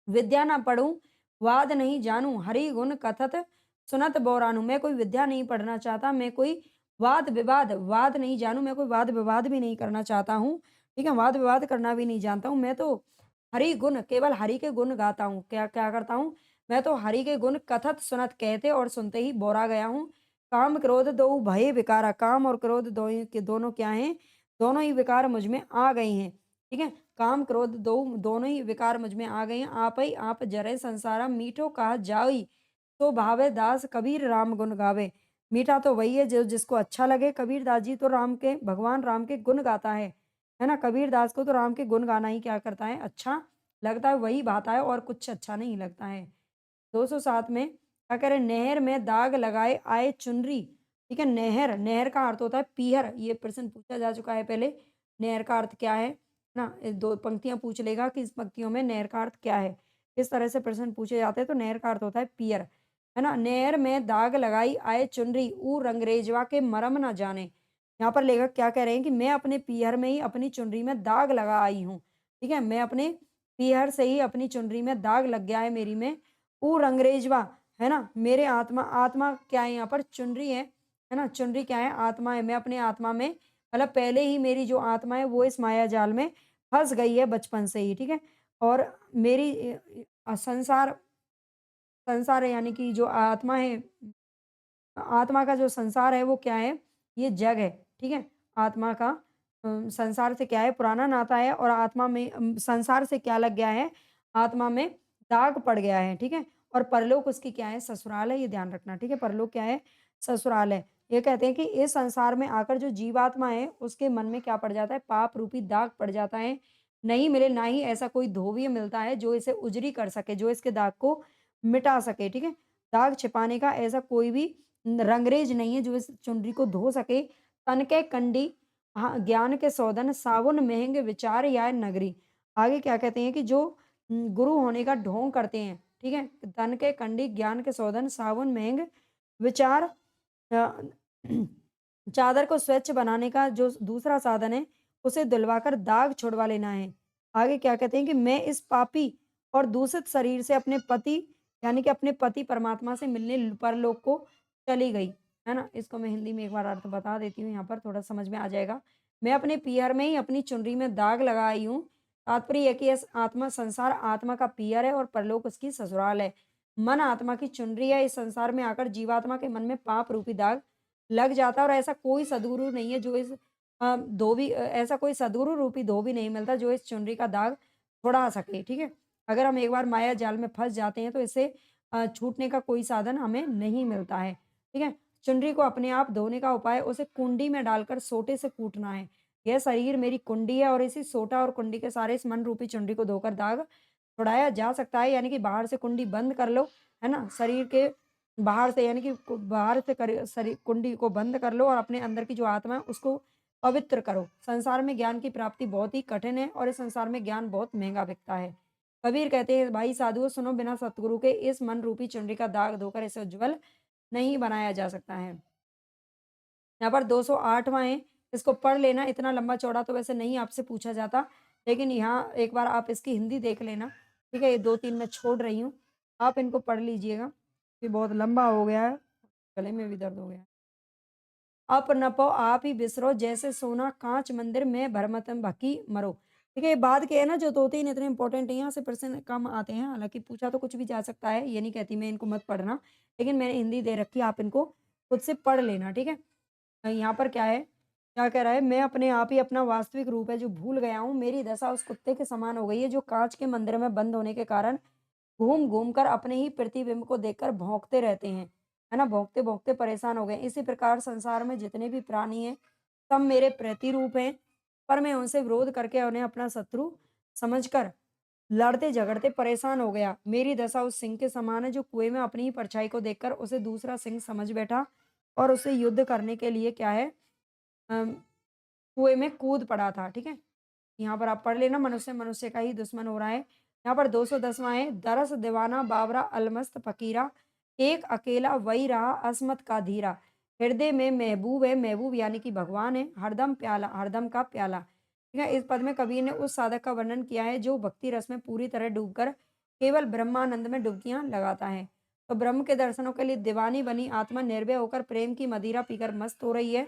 विद्या ना पढ़ूं, वाद नहीं जानूं, हरि गुण कथत सुनत बोरानू, मैं कोई विद्या नहीं पढ़ना चाहता, मैं कोई वाद विवाद, वाद नहीं जानूं, मैं कोई वाद विवाद भी नहीं करना चाहता हूँ, ठीक है, वाद विवाद करना भी नहीं जानता हूँ। मैं तो हरि गुण, केवल हरि के गुण गाता हूँ, क्या क्या करता हूँ, मैं तो हरि के गुण कथत सुनत, कहते और सुनते ही बोरा गया हूँ। काम क्रोध दो भय विकारा, काम और क्रोध दो के दोनों क्या हैं, दोनों ही विकार मुझ में आ गए हैं, ठीक है। काम क्रोध दो दोनों ही विकार मुझ में आ गए हैं। आप ही आप जरे संसारा मीठो कहा जाई, तो भावे दास कबीर राम गुण गावे। मीठा तो वही है जो जिसको अच्छा लगे, कबीर दास जी तो राम के, भगवान राम के गुण गाता है। है ना? कबीर दास को तो राम के गुण गाना ही क्या करता है, अच्छा लगता है, वही भाता है और कुछ अच्छा नहीं लगता है। 207 में क्या कह रहे हैं, नहर में दाग लगाए आए चुनरी, ठीक है? नहर, नहर का अर्थ होता है पीहर, ये प्रश्न पूछा जा चुका है पहले। नहर का अर्थ क्या है ना? 2 पंक्तियाँ पूछ लेगा कि इस पंक्तियों में नहर का अर्थ क्या है? इस तरह से प्रश्न पूछे जाते हैं, तो नहर का अर्थ होता है पीहर, है ना? नहर में दाग लगाई आए चुनरी, ऊ रंगरेजवा के मरम ना जाने। यहाँ पर लेखक क्या कह रहे हैं कि मैं अपने पीहर में ही अपनी चुनरी में दाग लगा आई हूँ, ठीक है? मैं अपने पीहर से ही अपनी चुनरी में दाग लग गया है मेरी में, ऊ रंगरेजवा, है ना? मेरे आत्मा, आत्मा क्या है यहाँ पर? चुनरी है ना? चुनरी क्या है? आत्मा है। मैं अपने आत्मा में, मतलब पहले ही मेरी जो आत्मा है वो इस माया जाल में फँस गई है बचपन से ही, ठीक है? और मेरी संसार संसार है, यानी कि जो आत्मा है, आत्मा का जो संसार है वो क्या है? ये जग है, ठीक है? आत्मा का संसार से क्या है? पुराना नाता है, और आत्मा में संसार से क्या लग गया है? आत्मा में दाग पड़ गया है, ठीक है? और परलोक उसकी क्या है? ससुराल है, ये ध्यान रखना, ठीक है? परलोक क्या है? ससुराल है। ये कहते हैं कि इस संसार में आकर जो जीवात्मा है, उसके मन में क्या पड़ जाता है? पाप रूपी दाग पड़ जाता है। नहीं मिले, ना ही ऐसा कोई धोबी मिलता है जो इसे उजरी कर सके, जो इसके दाग को मिटा सके, ठीक है? दाग छिपाने का ऐसा कोई भी रंगरेज नहीं है जो इस चुनरी को धो सके। तन के कंडी, हाँ, ज्ञान के सौदन साबुन महंग विचार या नगरी। आगे क्या कहते हैं कि जो गुरु होने का ढोंग करते हैं, ठीक है? तन के कंडी, ज्ञान के सौदन साबुन महंग विचार, अ, चादर को स्वच्छ बनाने का जो दूसरा साधन है, उसे धुलवाकर दाग छुड़वा लेना है। आगे क्या कहते हैं कि मैं इस पापी और दूषित शरीर से अपने पति, यानी कि अपने पति परमात्मा से मिलने परलोक को चली गई, है ना? इसको मैं हिंदी में एक बार अर्थ बता देती हूँ, यहाँ पर थोड़ा समझ में आ जाएगा। मैं अपने पीहर में ही अपनी चुनरी में दाग लगाई हूँ। तात्पर्य है कि इस आत्मा, संसार आत्मा का पीहर है और परलोक उसकी ससुराल है। मन आत्मा की चुनरी है। इस संसार में आकर जीवात्मा के मन में पाप रूपी दाग लग जाता है, और ऐसा कोई सद्गुरु नहीं है जो इस ऐसा कोई सद्गुरु रूपी धोबी नहीं मिलता जो इस चुनरी का दाग छुड़ा सके, ठीक है? अगर हम एक बार माया जाल में फँस जाते हैं तो इससे छूटने का कोई साधन हमें नहीं मिलता है, ठीक है? चुनरी को अपने आप धोने का उपाय, उसे कुंडी में डालकर सोटे से कूटना है। यह शरीर मेरी कुंडी है, और इसी सोटा और कुंडी के सारे इस मन रूपी चुनरी को धोकर दाग छुड़ाया जा सकता है, यानी कि बाहर से कुंडी बंद कर लो, है ना? शरीर के बाहर से, यानी कि बाहर से शरीर कुंडी को बंद कर लो, और अपने अंदर की जो आत्मा है उसको पवित्र करो। संसार में ज्ञान की प्राप्ति बहुत ही कठिन है, और इस संसार में ज्ञान बहुत महंगा बिकता है। कबीर कहते हैं, भाई साधुओं सुनो, बिना सतगुरु के इस मन रूपी चुनरी का दाग धोकर इसे उज्जवल नहीं बनाया जा सकता है। यहाँ पर 208वाँ है, इसको पढ़ लेना। इतना लंबा चौड़ा तो वैसे नहीं आपसे पूछा जाता, लेकिन यहाँ एक बार आप इसकी हिंदी देख लेना, ठीक है? ये 2-3 मैं छोड़ रही हूँ, आप इनको पढ़ लीजिएगा। ये बहुत लंबा हो गया है, गले में भी दर्द हो गया है। "अप न पौ आप ही बिसरो, जैसे सोना काँच मंदिर में भरमत भकी मरो।" ठीक है? ये बाद के है ना जो 2-3 इतने इम्पोर्टेंट है, यहाँ से प्रश्न कम आते हैं, हालाँकि पूछा तो कुछ भी जा सकता है, ये नहीं कहती मैं इनको मत पढ़ना, लेकिन मैंने हिंदी दे रखी है, आप इनको खुद से पढ़ लेना, ठीक है? यहाँ पर क्या है, क्या कह रहा है, "मैं अपने आप ही अपना वास्तविक रूप है जो भूल गया हूँ, मेरी दशा उस कुत्ते के समान हो गई है जो काँच के मंदिर में बंद होने के कारण घूम-घूम कर अपने ही प्रतिबिंब को देखकर भौंकते रहते हैं, है ना? भौंकते-भौंकते परेशान हो गए। इसी प्रकार संसार में जितने भी प्राणी हैं, सब मेरे प्रतिरूप हैं, पर मैं उनसे विरोध करके उन्हें अपना शत्रु समझकर लड़ते-झगड़ते परेशान हो गया। मेरी दशा उस सिंह के समान है जो कुएँ में अपनी ही परछाई को देखकर उसे दूसरा सिंह समझ बैठा, और उससे युद्ध करने के लिए क्या है, अम, कुएँ में कूद पड़ा था, ठीक है? यहाँ पर आप पढ़ लेना, मनुष्य मनुष्य का ही दुश्मन हो रहा है। यहाँ पर 210वाँ है, दरस दीवाना बावरा अलमस्त फ़कीरा, एक अकेला वही रहा अस्मत का धीरा। हृदय में महबूब है, महबूब यानी कि भगवान है, हरदम प्याला, हरदम का प्याला। ठीक है? इस पद में कवि ने उस साधक का वर्णन किया है जो भक्ति रस में पूरी तरह डूबकर केवल ब्रह्मानंद में डुबकियाँ लगाता है। तो ब्रह्म के दर्शनों के लिए दीवानी बनी आत्मा निर्भय होकर प्रेम की मदिरा पीकर मस्त हो रही है।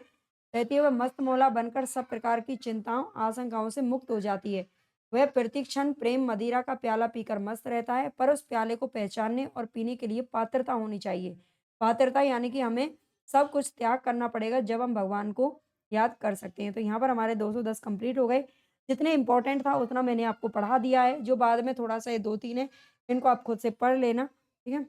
रहती है वह मस्त मौला बनकर सब प्रकार की चिंताओं, आशंकाओं से मुक्त हो जाती है। वह प्रतिक्षण प्रेम मदिरा का प्याला पीकर मस्त रहता है, पर उस प्याले को पहचानने और पीने के लिए पात्रता होनी चाहिए। पात्रता यानी कि हमें सब कुछ त्याग करना पड़ेगा, जब हम भगवान को याद कर सकते हैं। तो यहाँ पर हमारे 210 कंप्लीट हो गए। जितने इम्पोर्टेंट था उतना मैंने आपको पढ़ा दिया है, जो बाद में थोड़ा-सा ये 2-3 है, इनको आप खुद से पढ़ लेना, ठीक है?